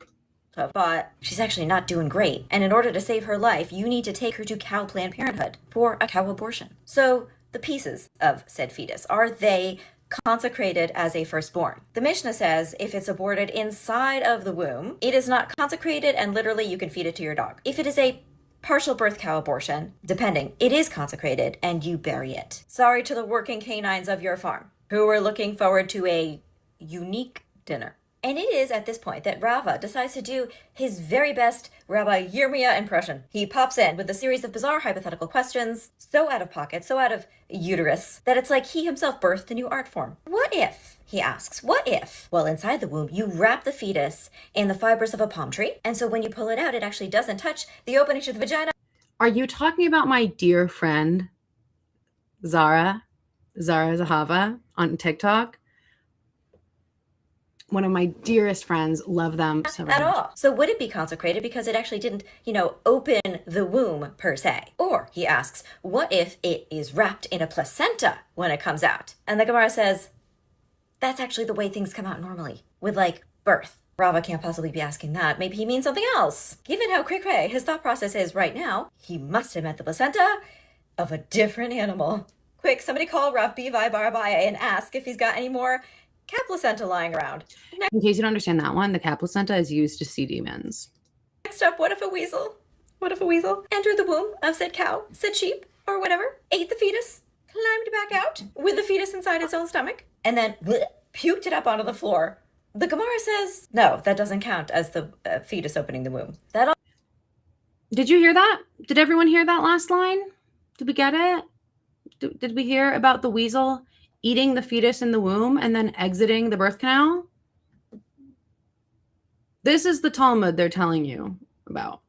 But she's actually not doing great. And in order to save her life, you need to take her to Cow Planned Parenthood for a cow abortion. So the pieces of said fetus, are they consecrated as a firstborn? The Mishnah says if it's aborted inside of the womb, it is not consecrated and literally you can feed it to your dog. If it is a partial birth cow abortion, depending, it is consecrated and you bury it. Sorry to the working canines of your farm who are looking forward to a unique dinner. And it is at this point that Rava decides to do his very best Rabbi Yirmiyah impression. He pops in with a series of bizarre hypothetical questions, so out of pocket, so out of uterus, that it's like he himself birthed a new art form. What if, he asks, what if, well, inside the womb, you wrap the fetus in the fibers of a palm tree, and so when you pull it out, it actually doesn't touch the opening to the vagina? Are you talking about my dear friend, Zara Zahava on TikTok? One of my dearest friends, love them so much. At all. So would it be consecrated because it actually didn't, open the womb per se? Or, he asks, what if it is wrapped in a placenta when it comes out? And the Gemara says, that's actually the way things come out normally, with birth. Rava can't possibly be asking that. Maybe he means something else. Given how cray-cray his thought process is right now, he must have meant the placenta of a different animal. Quick, somebody call Rav Bivai Bar Abaye and ask if he's got any more cat placenta lying around. In case you don't understand that one, the cat placenta is used to see demons. Next up, what if a weasel entered the womb of said cow, said sheep, or whatever, ate the fetus, climbed back out with the fetus inside its own stomach, and then puked it up onto the floor? The Gemara says, no, that doesn't count as the fetus opening the womb. Did you hear that? Did everyone hear that last line? Did we get it? Did we hear about the weasel eating the fetus in the womb and then exiting the birth canal? This is the Talmud they're telling you about.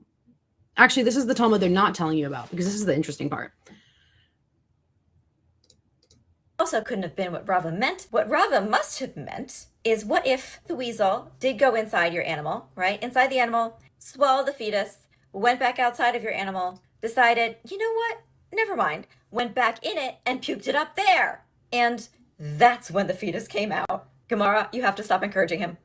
Actually, this is the Talmud they're not telling you about because this is the interesting part. Also couldn't have been what Rava meant. What Rava must have meant is what if the weasel did go inside your animal, right? Inside the animal, swallowed the fetus, went back outside of your animal, decided, you know what? Never mind. Went back in it and puked it up there. And that's when the fetus came out. Gemara, you have to stop encouraging him.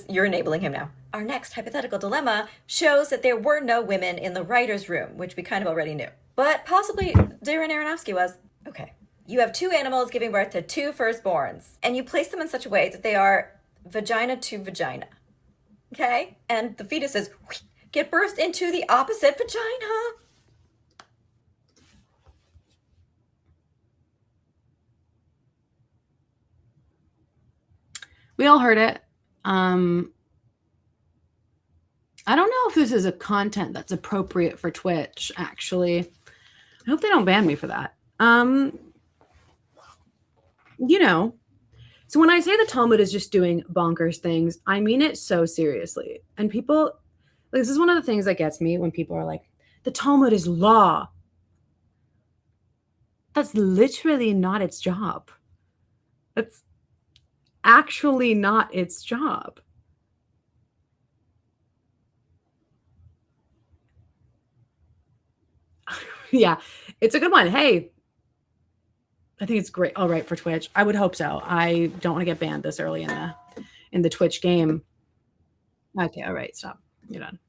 You're enabling him now. Our next hypothetical dilemma shows that there were no women in the writer's room, which we kind of already knew. But possibly Darren Aronofsky was. Okay. You have two animals giving birth to two firstborns, and you place them in such a way that they are vagina to vagina. Okay? And the fetuses get birthed into the opposite vagina. We all heard it. I don't know if this is a content that's appropriate for Twitch, actually. I hope they don't ban me for that. You know, so when I say the Talmud is just doing bonkers things, I mean it so seriously. And people, like, this is one of the things that gets me when people are like, the Talmud is law. That's literally not its job. That's actually not its job. Yeah, it's a good one. Hey, I think it's great. All right for Twitch. I would hope so. I don't want to get banned this early in the Twitch game. Okay, all right, stop. You're done.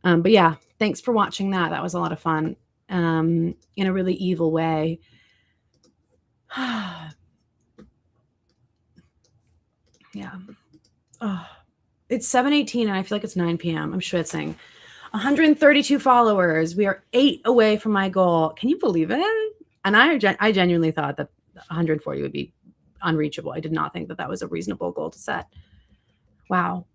But yeah, thanks for watching that. That was a lot of fun. In a really evil way. Yeah. Oh, it's 7:18 and I feel like it's 9 p.m. I'm schwitzing. 132 followers. We are 8 away from my goal. Can you believe it? And I genuinely thought that 140 would be unreachable. I did not think that that was a reasonable goal to set. Wow.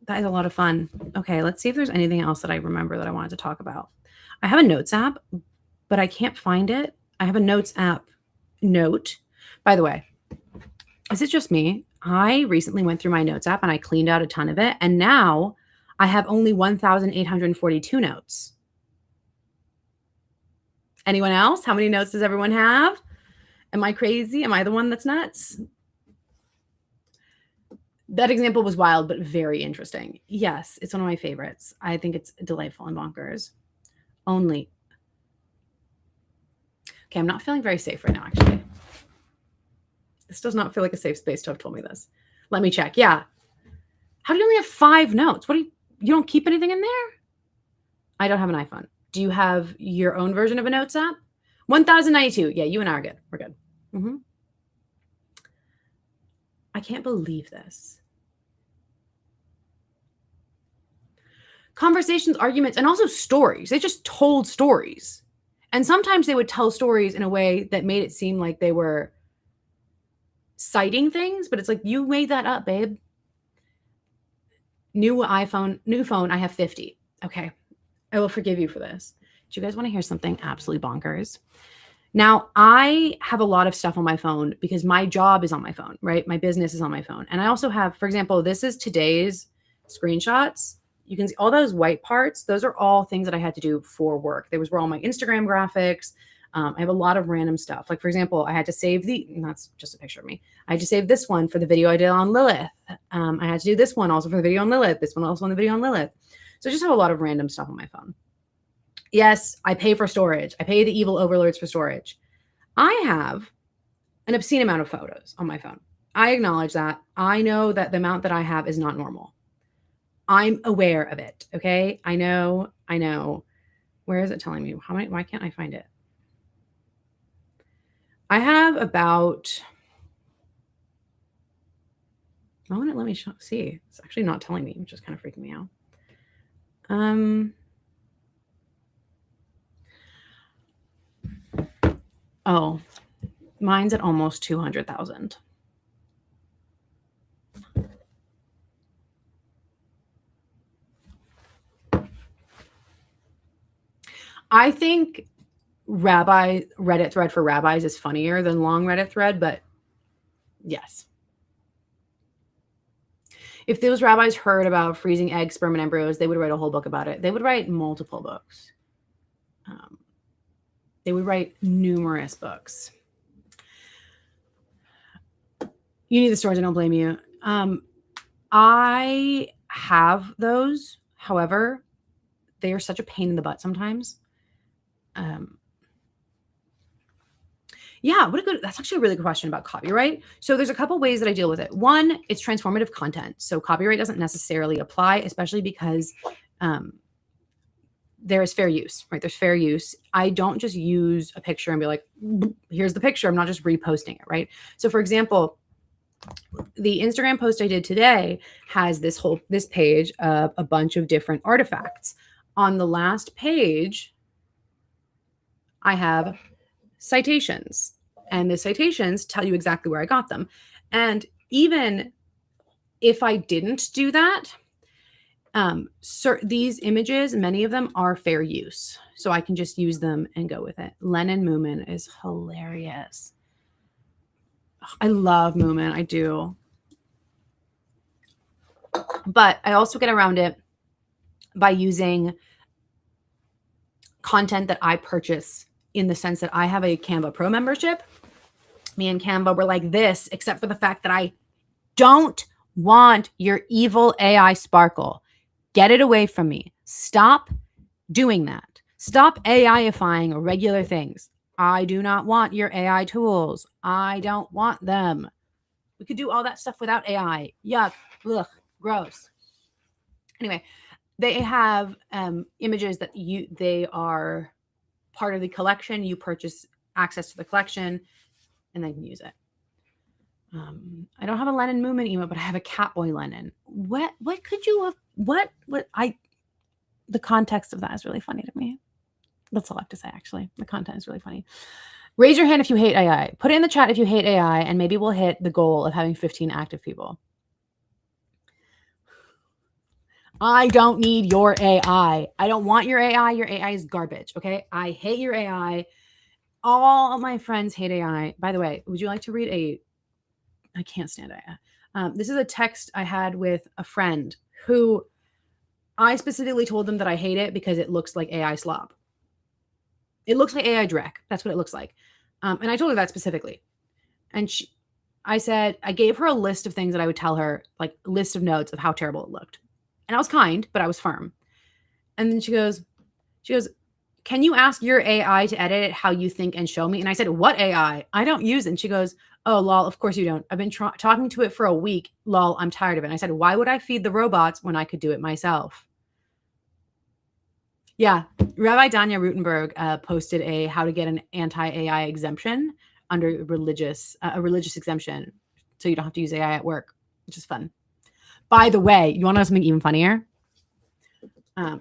That is a lot of fun. Okay, let's see if there's anything else that I remember that I wanted to talk about. I have a notes app, but I can't find it. I have a notes app note. By the way, is it just me? I recently went through my notes app and I cleaned out a ton of it. And now I have only 1,842 notes. Anyone else? How many notes does everyone have? Am I crazy? Am I the one that's nuts? That example was wild, but very interesting. Yes, it's one of my favorites. I think it's delightful and bonkers. Only. Okay, I'm not feeling very safe right now, actually. This does not feel like a safe space to have told me this. Let me check. Yeah. How do you only have 5 notes? What do you don't keep anything in there? I don't have an iPhone. Do you have your own version of a notes app? 1,092. Yeah, you and I are good. We're good. Mm-hmm. I can't believe this. Conversations, arguments, and also stories. They just told stories. And sometimes they would tell stories in a way that made it seem like they were citing things, but it's like, you made that up, babe. New phone, I have 50. Okay, I will forgive you for this. Do you guys want to hear something absolutely bonkers? Now, I have a lot of stuff on my phone because my job is on my phone, right? My business is on my phone. And I also have, for example, this is today's screenshots. You can see all those white parts. Those are all things that I had to do for work. Those were all my Instagram graphics. I have a lot of random stuff. Like, for example, I had to save that's just a picture of me. I had to save this one for the video I did on Lilith. I had to do this one also for the video on Lilith. This one also on the video on Lilith. So I just have a lot of random stuff on my phone. Yes, I pay for storage. I pay the evil overlords for storage. I have an obscene amount of photos on my phone. I acknowledge that. I know that the amount that I have is not normal. I'm aware of it. Okay. I know. Where is it telling me? Why can't I find it? I have about, why won't it let me see? It's actually not telling me, which is kind of freaking me out. Oh, mine's at almost 200,000. I think Reddit thread for rabbis is funnier than long Reddit thread, but yes. If those rabbis heard about freezing eggs, sperm, and embryos, they would write a whole book about it. They would write multiple books. They would write numerous books. You need the stories. I don't blame you. I have those. However, they are such a pain in the butt sometimes. Yeah, that's actually a really good question about copyright. So there's a couple ways that I deal with it. One, it's transformative content. So copyright doesn't necessarily apply, especially because there is fair use, right? There's fair use. I don't just use a picture and be like, here's the picture. I'm not just reposting it, right? So for example, the Instagram post I did today has this page of a bunch of different artifacts. On the last page, I have citations, and the citations tell you exactly where I got them. And even if I didn't do that, These images, many of them are fair use. So I can just use them and go with it. Lenin Moomin is hilarious. I love Moomin. I do. But I also get around it by using content that I purchase, in the sense that I have a Canva Pro membership. Me and Canva were like this, except for the fact that I don't want your evil AI sparkle. Get it away from me. Stop doing that. Stop AIifying regular things. I do not want your AI tools. I don't want them. We could do all that stuff without AI. Yuck. Ugh. Gross. Anyway, they have images that they are part of the collection. You purchase access to the collection and then use it. I don't have a Lenin Moomin emote, but I have a Catboy Lenin. What could you have? The context of that is really funny to me. That's all I have to say, actually. The content is really funny. Raise your hand if you hate AI. Put it in the chat if you hate AI, and maybe we'll hit the goal of having 15 active people. I don't need your AI. I don't want your AI. Your AI is garbage, okay? I hate your AI. All my friends hate AI. By the way, would you like to read I can't stand AI. This is a text I had with a friend who I specifically told them that I hate it because it looks like AI slop. It looks like AI Drek. That's what it looks like. And I told her that specifically. And I gave her a list of things that I would tell her, like a list of notes of how terrible it looked. And I was kind, but I was firm. And then she goes, can you ask your AI to edit it how you think and show me? And I said, what AI? I don't use it. And she goes, oh, lol, of course you don't. I've been talking to it for a week. Lol, I'm tired of it. And I said, why would I feed the robots when I could do it myself? Yeah. Rabbi Danya Rutenberg posted a how to get an anti-AI exemption under a religious exemption. So you don't have to use AI at work, which is fun. By the way, you want to know something even funnier?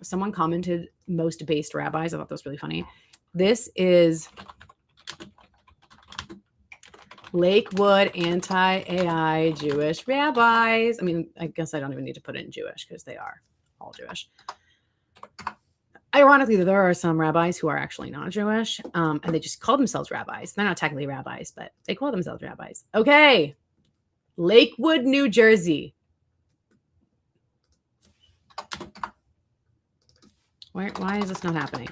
Someone commented most based rabbis. I thought that was really funny. This is Lakewood anti-AI Jewish rabbis. I mean, I guess I don't even need to put it in Jewish because they are all Jewish. Ironically, there are some rabbis who are actually not Jewish, and they just call themselves rabbis. They're not technically rabbis, but they call themselves rabbis. Okay. Lakewood, New Jersey. Why is this not happening?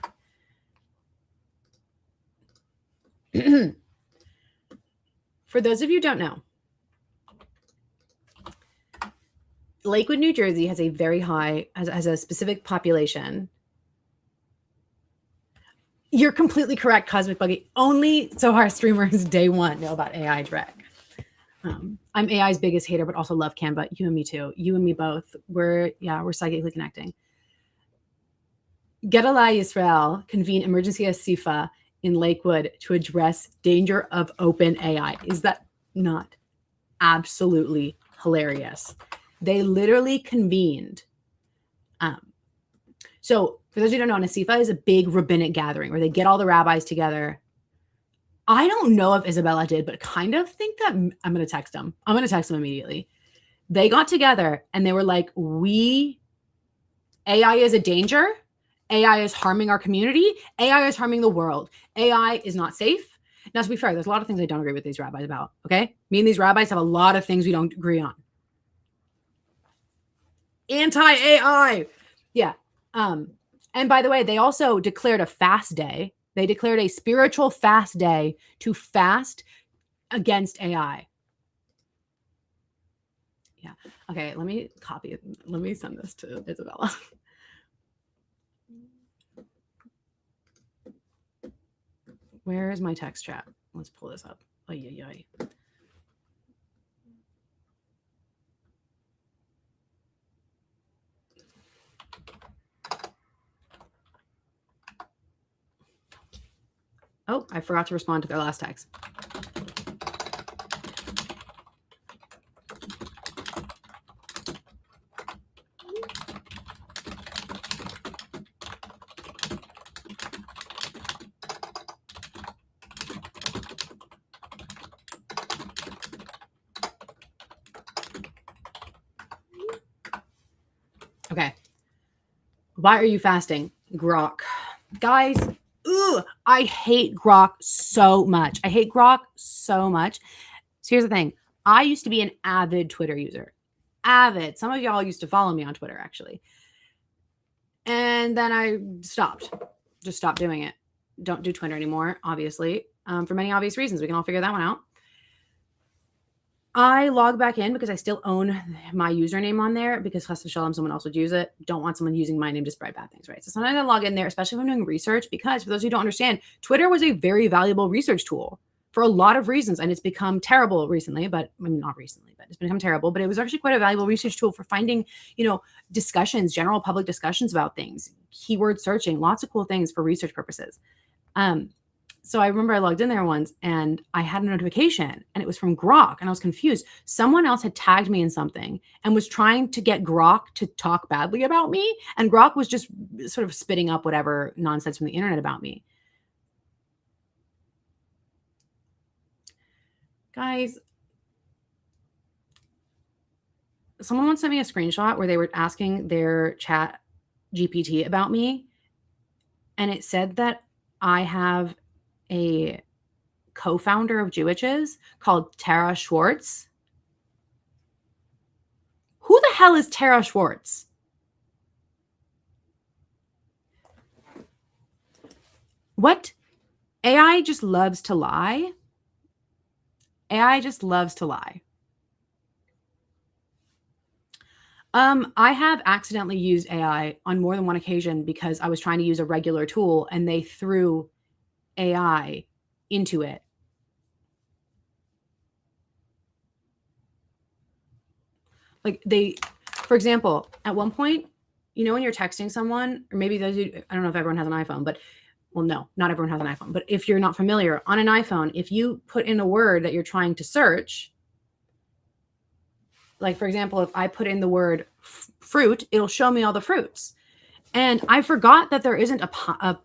For those of you who don't know, Lakewood, New Jersey has a very high, has a specific population. You're completely correct, Cosmic Buggy. Only Zohar streamers day one know about AI Drek. I'm AI's biggest hater, but also love Canva. You and me too. You and me both. We're psychically connecting. Gedolai Yisrael convene emergency asifa in Lakewood to address danger of open AI. Is that not absolutely hilarious? They literally convened. So for those of you who don't know, an asifa is a big rabbinic gathering where they get all the rabbis together. I don't know if Isabella did, but kind of think that I'm going to text them. I'm going to text them immediately. They got together and they were like, AI is a danger. AI is harming our community. AI is harming the world. AI is not safe. Now, to be fair, there's a lot of things I don't agree with these rabbis about, okay? Me and these rabbis have a lot of things we don't agree on. Anti-AI. Yeah. And by the way, they also declared a fast day. They declared a spiritual fast day to fast against AI. Yeah. Okay, let me copy it. Let me send this to Isabella. Where is my text chat? Let's pull this up. Ay. Oh, I forgot to respond to their last text. Okay, Why are you fasting? Grok. Guys, I hate Grok so much. I hate Grok so much. So here's the thing. I used to be an avid Twitter user. Avid. Some of y'all used to follow me on Twitter, actually. And then I stopped. Just stopped doing it. Don't do Twitter anymore, obviously, for many obvious reasons. We can all figure that one out. I log back in because I still own my username on there because Chas v'shalom, someone else would use it. Don't want someone using my name to spread bad things, right? So sometimes I log in there, especially if I'm doing research, because for those who don't understand, Twitter was a very valuable research tool for a lot of reasons. And it's become terrible recently, but I mean, not recently, but it's become terrible. But it was actually quite a valuable research tool for finding, discussions, general public discussions about things, keyword searching, lots of cool things for research purposes. So I remember I logged in there once and I had a notification and it was from Grok and I was confused. Someone else had tagged me in something and was trying to get Grok to talk badly about me. And Grok was just sort of spitting up whatever nonsense from the internet about me. Guys, someone once sent me a screenshot where they were asking their chat GPT about me. And it said that I have a co-founder of Jewishes called Tara Schwartz. Who the hell is Tara Schwartz? What? AI just loves to lie. AI just loves to lie. I have accidentally used AI on more than one occasion because I was trying to use a regular tool and they threw AI into it. Like for example, at one point, when you're texting someone, or maybe I don't know if everyone has an iPhone, but well, no, not everyone has an iPhone. But if you're not familiar, on an iPhone, if you put in a word that you're trying to search, like for example, if I put in the word fruit, it'll show me all the fruits. And I forgot that there isn't a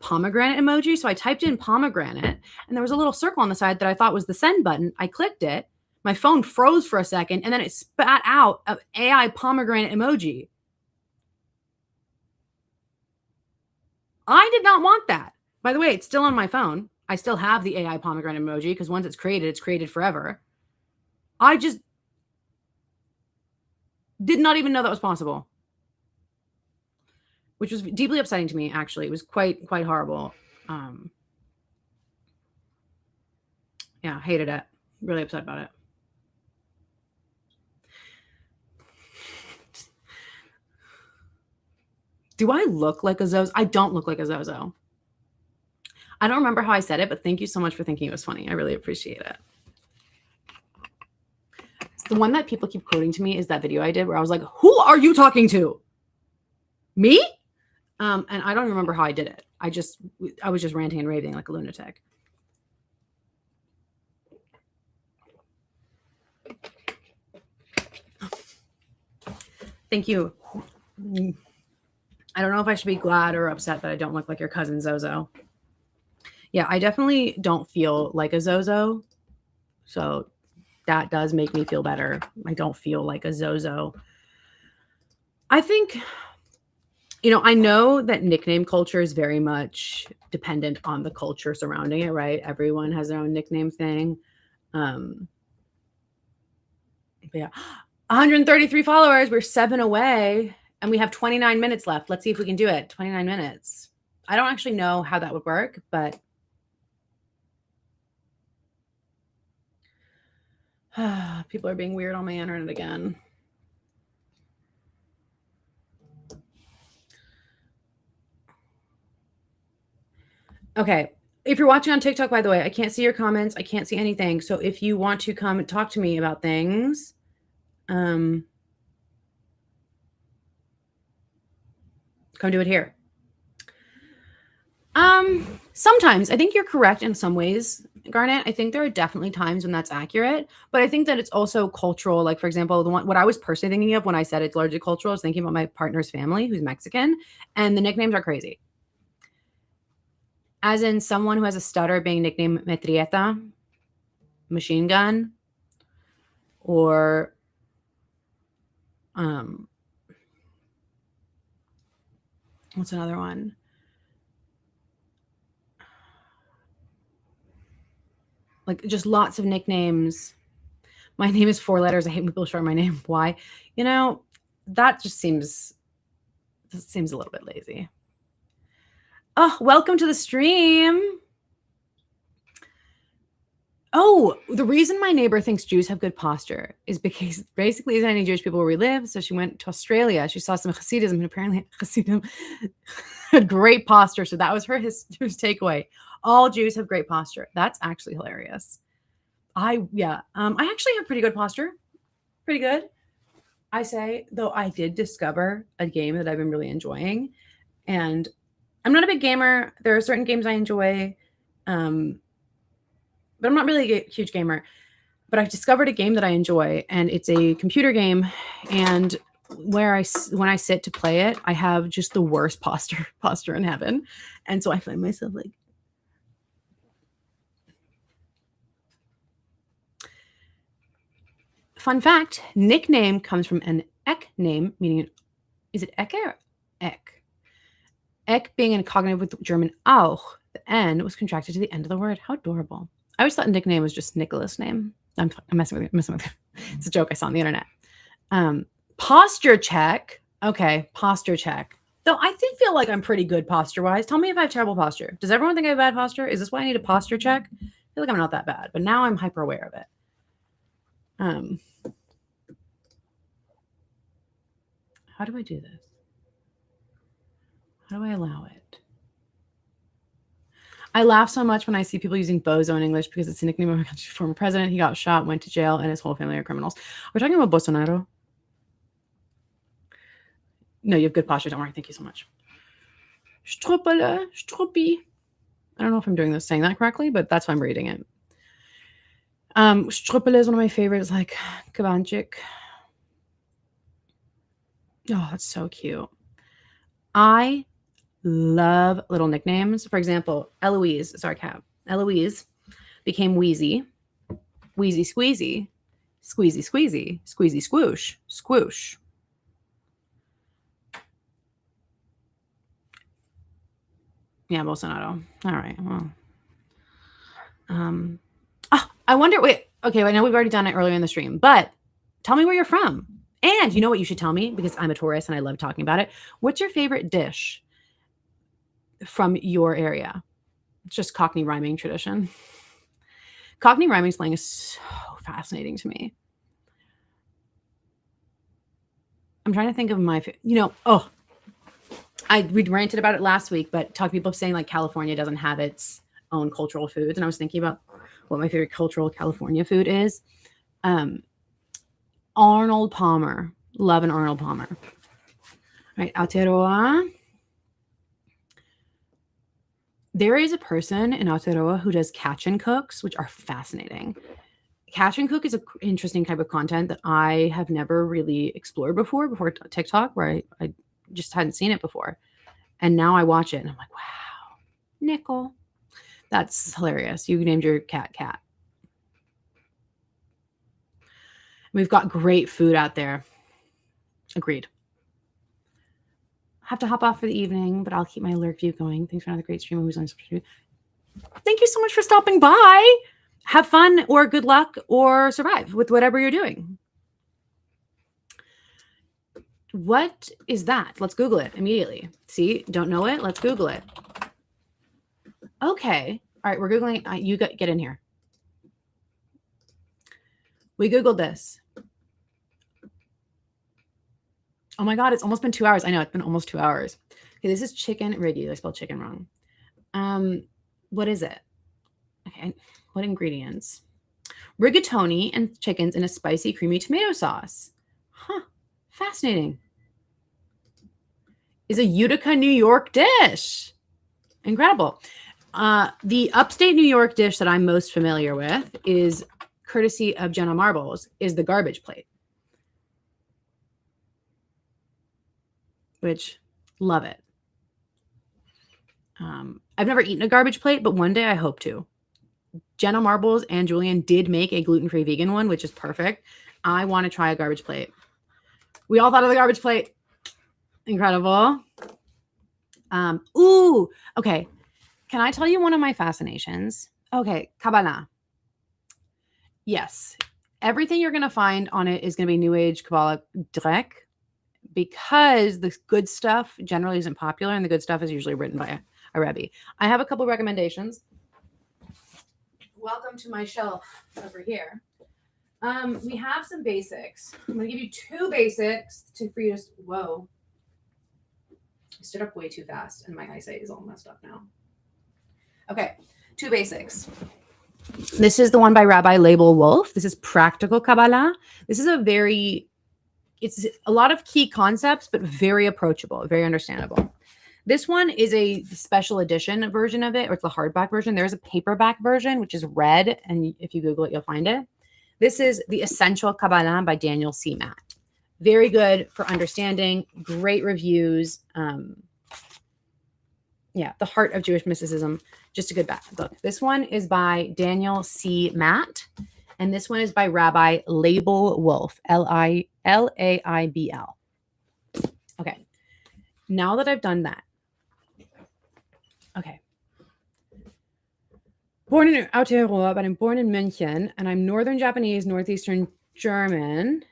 pomegranate emoji. So I typed in pomegranate and there was a little circle on the side that I thought was the send button. I clicked it. My phone froze for a second and then it spat out an AI pomegranate emoji. I did not want that. By the way, it's still on my phone. I still have the AI pomegranate emoji because once it's created forever. I just did not even know that was possible, which was deeply upsetting to me, actually. It was quite horrible. Yeah, hated it. Really upset about it. Do I look like a Zozo? I don't look like a Zozo. I don't remember how I said it, but thank you so much for thinking it was funny. I really appreciate it. The one that people keep quoting to me is that video I did where I was like, who are you talking to? Me? And I don't remember how I did it. I was just ranting and raving like a lunatic. Thank you. I don't know if I should be glad or upset that I don't look like your cousin Zozo. Yeah, I definitely don't feel like a Zozo. So that does make me feel better. I don't feel like a Zozo. I think, I know that nickname culture is very much dependent on the culture surrounding it, right? Everyone has their own nickname thing. But yeah, 133 followers. We're 7 away and we have 29 minutes left. Let's see if we can do it. 29 minutes. I don't actually know how that would work, but people are being weird on my internet again. Okay. If you're watching on TikTok, by the way, I can't see your comments. I can't see anything. So if you want to come and talk to me about things, come do it here. Sometimes I think you're correct in some ways, Garnet. I think there are definitely times when that's accurate, but I think that it's also cultural. Like, for example, what I was personally thinking of when I said it's largely cultural, I was thinking about my partner's family who's Mexican, and the nicknames are crazy. As in someone who has a stutter being nicknamed Metralleta, machine gun, or What's another one? Like just lots of nicknames. My name is 4 letters. I hate when people short my name. Why? That just seems a little bit lazy. Oh, welcome to the stream. Oh, the reason my neighbor thinks Jews have good posture is because basically isn't any Jewish people where we live. So she went to Australia. She saw some Hasidism, and apparently Hasidim had great posture. So that was her takeaway. All Jews have great posture. That's actually hilarious. I actually have pretty good posture. Pretty good. I say, though I did discover a game that I've been really enjoying. And I'm not a big gamer. There are certain games I enjoy. But I'm not really a huge gamer. But I've discovered a game that I enjoy, and it's a computer game. And when I sit to play it, I have just the worst posture in heaven. And so I find myself like, fun fact, nickname comes from an ek name, meaning, is it ecke or ek? Ek being in cognitive with German auch, the N was contracted to the end of the word. How adorable. I always thought nickname was just Nicholas' name. I'm messing with you. It's a joke I saw on the internet. Posture check. Okay, posture check. Though I did feel like I'm pretty good posture-wise. Tell me if I have terrible posture. Does everyone think I have bad posture? Is this why I need a posture check? I feel like I'm not that bad, but now I'm hyper aware of it. How do I do this? How do I allow it? I laugh so much when I see people using bozo in English because it's a nickname of my country's former president. He got shot, went to jail, and his whole family are criminals. We're talking about Bolsonaro. No, you have good posture. Don't worry. Thank you so much. Struppele, struppi. I don't know if I'm saying that correctly, but that's why I'm reading it. Struppele is one of my favorites, like Kavanchik. Oh, that's so cute. I love little nicknames. For example, Eloise is our cat. Eloise became Wheezy. Wheezy Squeezy. Squeezy Squeezy. Squeezy Squoosh. Squoosh. Yeah, Bolsonaro. All right. Well. I wonder, wait, okay, I know we've already done it earlier in the stream, but tell me where you're from. And you know what you should tell me, because I'm a tourist and I love talking about it. What's your favorite dish from your area? It's just Cockney rhyming tradition. Cockney rhyming slang is so fascinating to me. I'm trying to think of my, we ranted about it last week, but people saying like California doesn't have its own cultural foods. And I was thinking about what my favorite cultural California food is. Arnold Palmer. Love an Arnold Palmer. All right, Aotearoa. There is a person in Aotearoa who does catch and cooks, which are fascinating. Catch and cook is an interesting type of content that I have never really explored before TikTok, where I just hadn't seen it before. And now I watch it and I'm like, wow, Nickel. That's hilarious. You named your cat. We've got great food out there. Agreed. I have to hop off for the evening, but I'll keep my alert view going. Thanks for another great stream. Thank you so much for stopping by. Have fun or good luck or survive with whatever you're doing. What is that? Let's Google it immediately. See, don't know it? Let's Google it. Okay. All right, we're Googling. You get in here. We Googled this. Oh my God, it's almost been 2 hours. I know, it's been almost 2 hours. Okay, this is chicken riggy. I spelled chicken wrong. What is it? Okay, what ingredients? Rigatoni and chickens in a spicy, creamy tomato sauce. Huh, fascinating. Is a Utica, New York dish. Incredible. The upstate New York dish that I'm most familiar with is courtesy of Jenna Marbles, is the garbage plate. Which, love it. I've never eaten a garbage plate, but one day I hope to. Jenna Marbles and Julian did make a gluten-free vegan one, which is perfect. I want to try a garbage plate. We all thought of the garbage plate. Incredible. Okay. Can I tell you one of my fascinations? Okay, Kabbalah. Yes. Everything you're going to find on it is going to be New Age Kabbalah Drek because the good stuff generally isn't popular and the good stuff is usually written by a Rebbe. I have a couple recommendations. Welcome to my shelf over here. We have some basics. I'm going to give you two basics for you to, whoa. I stood up way too fast and my eyesight is all messed up now. Okay, two basics. This is the one by Rabbi Label Wolf. This is Practical Kabbalah. This is it's a lot of key concepts, but very approachable, very understandable. This one is a special edition version of it, or it's the hardback version. There's a paperback version, which is red, and if you Google it, you'll find it. This is the Essential Kabbalah by Daniel C. Matt. Very good for understanding, great reviews. The Heart of Jewish Mysticism, just a good book. This one is by Daniel C. Matt, and this one is by Rabbi Label Wolf, Laibl. Okay, now that I've done that, okay. Born in Aotearoa, but I'm born in München, and I'm Northern Japanese, Northeastern German,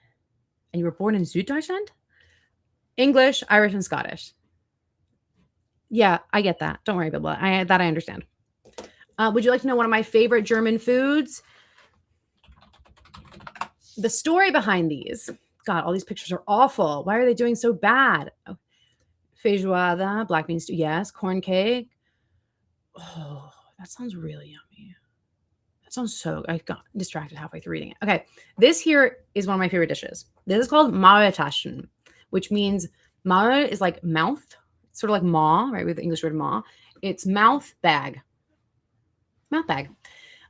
and you were born in Süddeutschland? English, Irish, and Scottish. Yeah, I get that. Don't worry, Bibla. I understand. Would you like to know one of my favorite German foods? The story behind these. God, all these pictures are awful. Why are they doing so bad? Oh, feijoada, black bean stew. Yes, corn cake. Oh, that sounds really yummy. That sounds so. I got distracted halfway through reading it. Okay, this here is one of my favorite dishes. This is called Maultaschen, which means Maul is like mouth. Sort of like maw, right? With the English word maw. It's mouth bag. Mouth bag.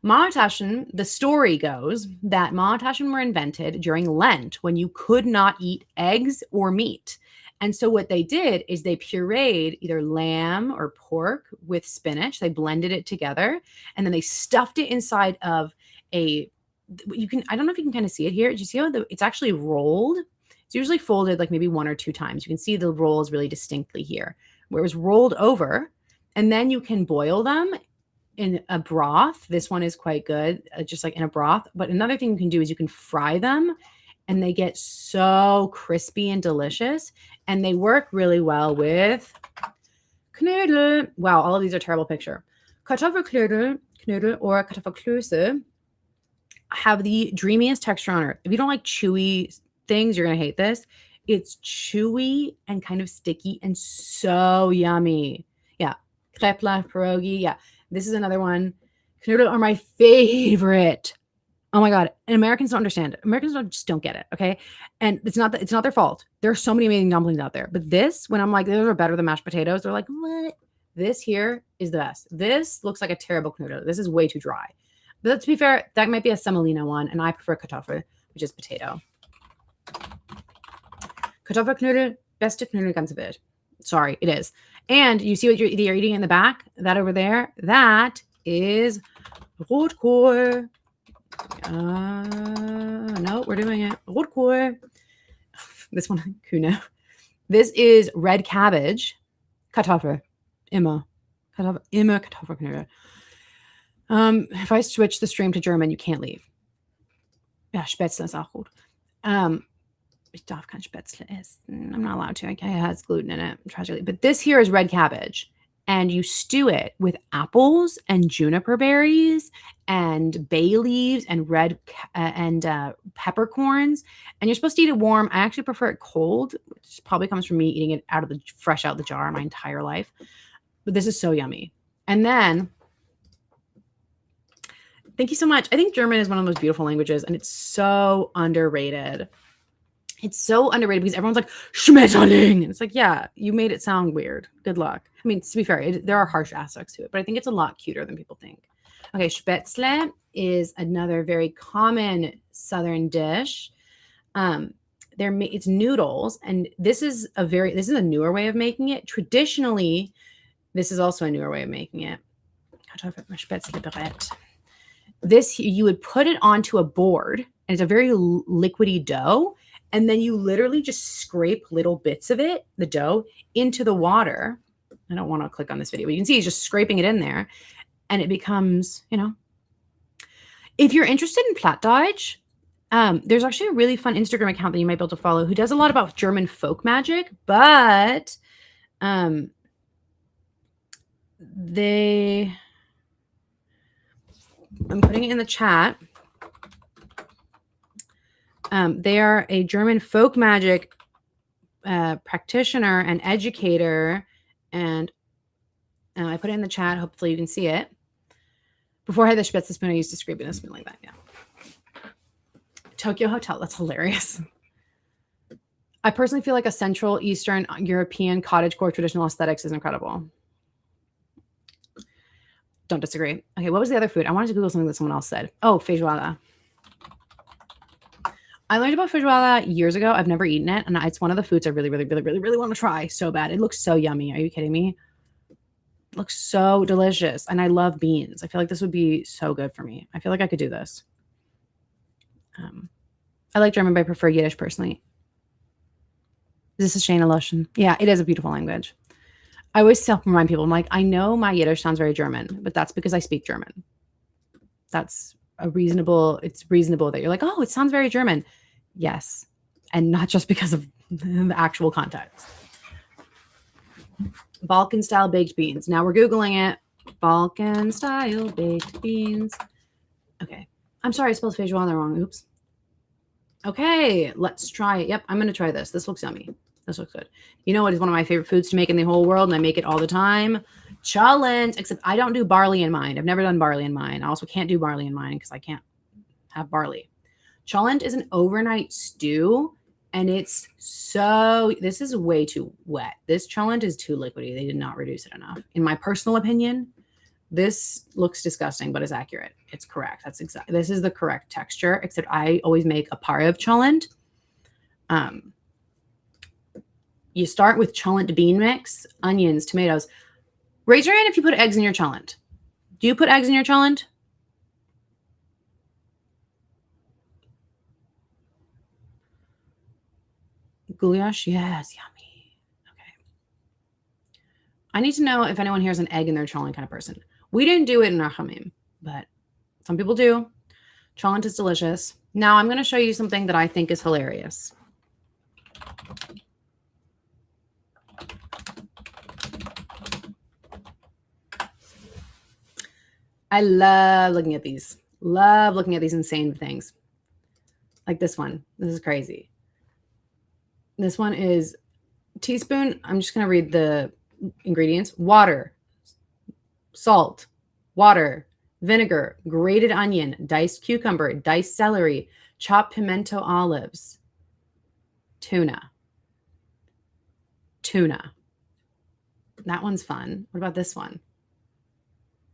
Maultaschen, the story goes that Maultaschen were invented during Lent when you could not eat eggs or meat. And so what they did is they pureed either lamb or pork with spinach. They blended it together and then they stuffed it inside of I don't know if you can kind of see it here. Do you see how it's actually rolled? It's usually folded like maybe one or two times. You can see the rolls really distinctly here, where it was rolled over, and then you can boil them in a broth. This one is quite good, just like in a broth. But another thing you can do is you can fry them, and they get so crispy and delicious, and they work really well with Knödel. Wow, all of these are terrible picture. Kartoffelknödel or Kartoffelklöße have the dreamiest texture on earth. If you don't like chewy things, you're going to hate this. It's chewy and kind of sticky and so yummy. Yeah. Krepla, pierogi. Yeah. This is another one. Knödel are my favorite. Oh my God. And Americans don't understand it. Americans just don't get it. Okay. And it's not their fault. There are so many amazing dumplings out there. But this, when I'm like, those are better than mashed potatoes, they're like, what? This here is the best. This looks like a terrible knödel. This is way too dry. But to be fair, that might be a semolina one. And I prefer Kartoffel, which is potato. Kartoffelknödel, beste Knödel ganze Welt. Sorry, it is. And you see what you're eating in the back? That over there, that is Rotkohl. No, we're doing it. Rotkohl. This one, Kuno. This is red cabbage. Kartoffel. Immer. Kartoffel. Immer Kartoffelknödel. If I switch the stream to German, you can't leave. Ja, Spätzle ist auch gut. Ich darf kein Spätzle essen. I'm not allowed to. It has gluten in it, tragically. But this here is red cabbage. And you stew it with apples and juniper berries and bay leaves and peppercorns. And you're supposed to eat it warm. I actually prefer it cold, which probably comes from me eating it fresh out of the jar my entire life. But this is so yummy. And then, thank you so much. I think German is one of the most beautiful languages, and it's so underrated. It's so underrated because everyone's like, Schmetterling. And it's like, yeah, you made it sound weird. Good luck. I mean, to be fair, there are harsh aspects to it, but I think it's a lot cuter than people think. Okay, Spätzle is another very common Southern dish. It's noodles, and this is a newer way of making it. Traditionally, this is also a newer way of making it. Spätzlebrett. This, you would put it onto a board, and it's a very liquidy dough. And then you literally just scrape little bits of it, the dough, into the water. I don't want to click on this video, but you can see he's just scraping it in there and it becomes, if you're interested in Plattdeutsch, there's actually a really fun Instagram account that you might be able to follow who does a lot about German folk magic, but I'm putting it in the chat. They are a German folk magic practitioner and educator, and I put it in the chat. Hopefully you can see it. Before I had the Spitze spoon, I used to scrape in a spoon like that. Yeah. Tokyo Hotel. That's hilarious. I personally feel like a Central Eastern European cottagecore traditional aesthetics is incredible. Don't disagree. Okay, what was the other food? I wanted to Google something that someone else said. Oh, feijoada. I learned about feijoada years ago. I've never eaten it, and it's one of the foods I really, really, really, really, really want to try so bad. It looks so yummy. Are you kidding me? It looks so delicious, and I love beans. I feel like this would be so good for me. I feel like I could do this. I like German, but I prefer Yiddish personally. This is Shayna Lushan. Yeah, it is a beautiful language. I always remind people, I'm like, I know my Yiddish sounds very German, but that's because I speak German. It's reasonable that you're like, oh, it sounds very German. Yes. And not just because of the actual context. Balkan style baked beans. Now we're Googling it. Balkan style baked beans. Okay. I'm sorry, I spelled feijoada wrong. Oops. Okay, let's try it. Yep, I'm going to try this. This looks yummy. This looks good. You know what is one of my favorite foods to make in the whole world, and I make it all the time? Cholent, except I don't do barley in mine. I've never done barley in mine. I also can't do barley in mine because I can't have barley. Cholent is an overnight stew, and it's this is way too wet. This cholent is too liquidy. They did not reduce it enough. In my personal opinion, this looks disgusting, but it's accurate. It's correct. This is the correct texture, except I always make a parev cholent. You start with cholent bean mix, onions, tomatoes. Raise your hand if you put eggs in your cholent. Do you put eggs in your cholent? Goulash? Yes, yummy. Okay. I need to know if anyone here is an egg in their cholent kind of person. We didn't do it in Rachamim, but some people do. Cholent is delicious. Now I'm going to show you something that I think is hilarious. I love looking at these. Love looking at these insane things. Like this one. This is crazy. This one is teaspoon. I'm just going to read the ingredients. Water, salt, water, vinegar, grated onion, diced cucumber, diced celery, chopped pimento olives, tuna. That one's fun. What about this one?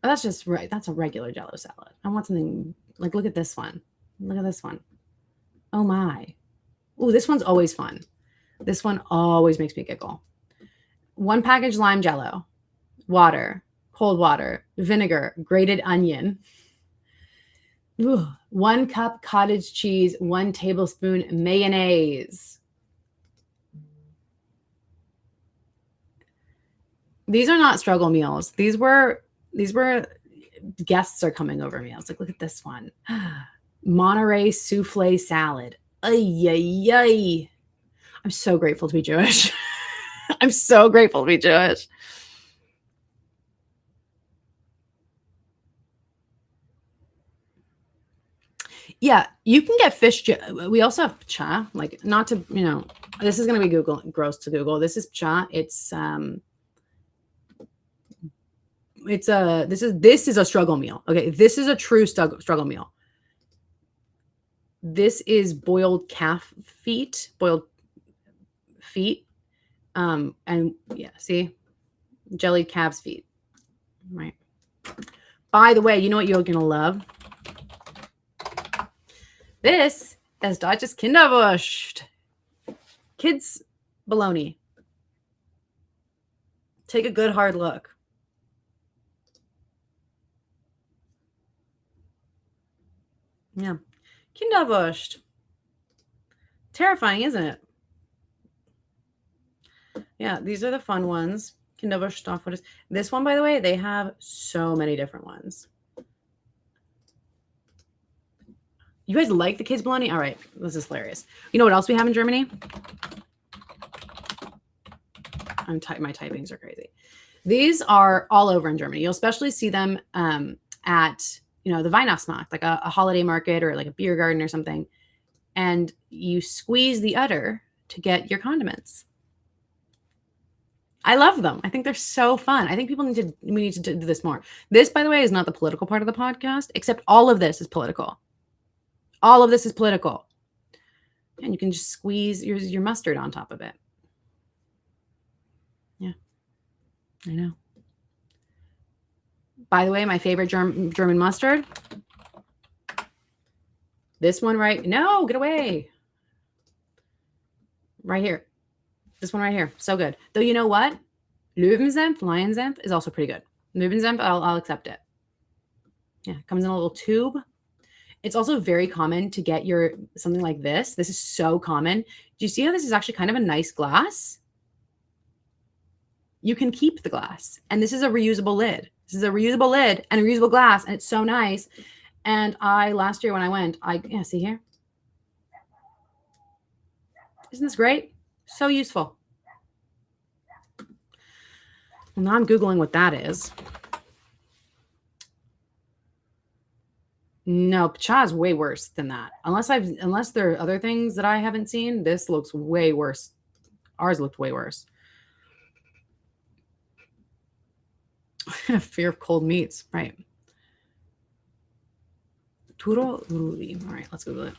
Oh, that's just right. That's a regular Jell-O salad. I want something like, look at this one. Look at this one. Oh my. Oh, this one's always fun. This one always makes me giggle. 1 package lime Jell-O, water, cold water, vinegar, grated onion. Ooh, 1 cup cottage cheese, 1 tablespoon mayonnaise. These are not struggle meals. These were guests are coming over meals. Like, look at this one. Monterey souffle salad. Ay, ay, ay. I'm so grateful to be Jewish. I'm so grateful to be Jewish. Yeah, you can get fish. We also have cha. Like, not to, this is going to be gross to Google. This is cha. This is a struggle meal. Okay, this is a true struggle meal. This is boiled feet. And yeah, see, jellied calf's feet. Right. By the way, you know what you're gonna love? This is Deutsches Kinderwurst. Kids bologna. Take a good hard look. Yeah. Kinderwurst. Terrifying, isn't it? Yeah, these are the fun ones. Kinderwurststoff. What is this one, by the way? They have so many different ones. You guys like the kids' bologna? All right. This is hilarious. You know what else we have in Germany? My typings are crazy. These are all over in Germany. You'll especially see them at, the Weihnachtsmarkt, like a holiday market or like a beer garden or something. And you squeeze the udder to get your condiments. I love them. I think they're so fun. I think we need to do this more. This, by the way, is not the political part of the podcast, except all of this is political. All of this is political. And you can just squeeze your mustard on top of it. Yeah, I know. By the way, my favorite German mustard. This one no, get away. Right here. This one right here. So good. Though you know what? Löwensenf, lion senf is also pretty good. Löwensenf, I'll accept it. Yeah, it comes in a little tube. It's also very common to get something like this. This is so common. Do you see how this is actually kind of a nice glass? You can keep the glass. And this is a reusable lid. This is a reusable lid and a reusable glass. And it's so nice. And last year when I went, see here? Isn't this great? So useful. Well, now I'm Googling what that is. No, cha is way worse than that. Unless there are other things that I haven't seen, this looks way worse. Ours looked way worse. Fear of cold meats, right? Turo Ruli. All right, let's Google it.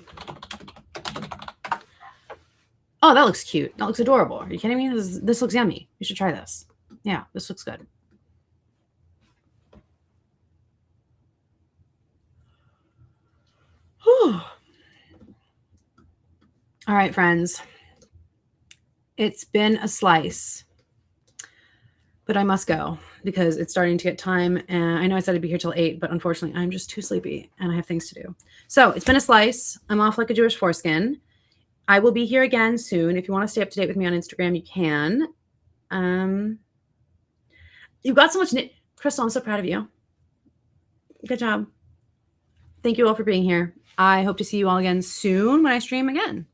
Oh, that looks cute. That looks adorable. Are you kidding me? This looks yummy. You should try this. Yeah, this looks good. Whew. All right, friends. It's been a slice, but I must go because it's starting to get time. And I know I said I'd be here till 8, but unfortunately, I'm just too sleepy and I have things to do. So it's been a slice. I'm off like a Jewish foreskin. I will be here again soon. If you want to stay up to date with me on Instagram, you can. You've got so much. Crystal, I'm so proud of you. Good job. Thank you all for being here. I hope to see you all again soon when I stream again.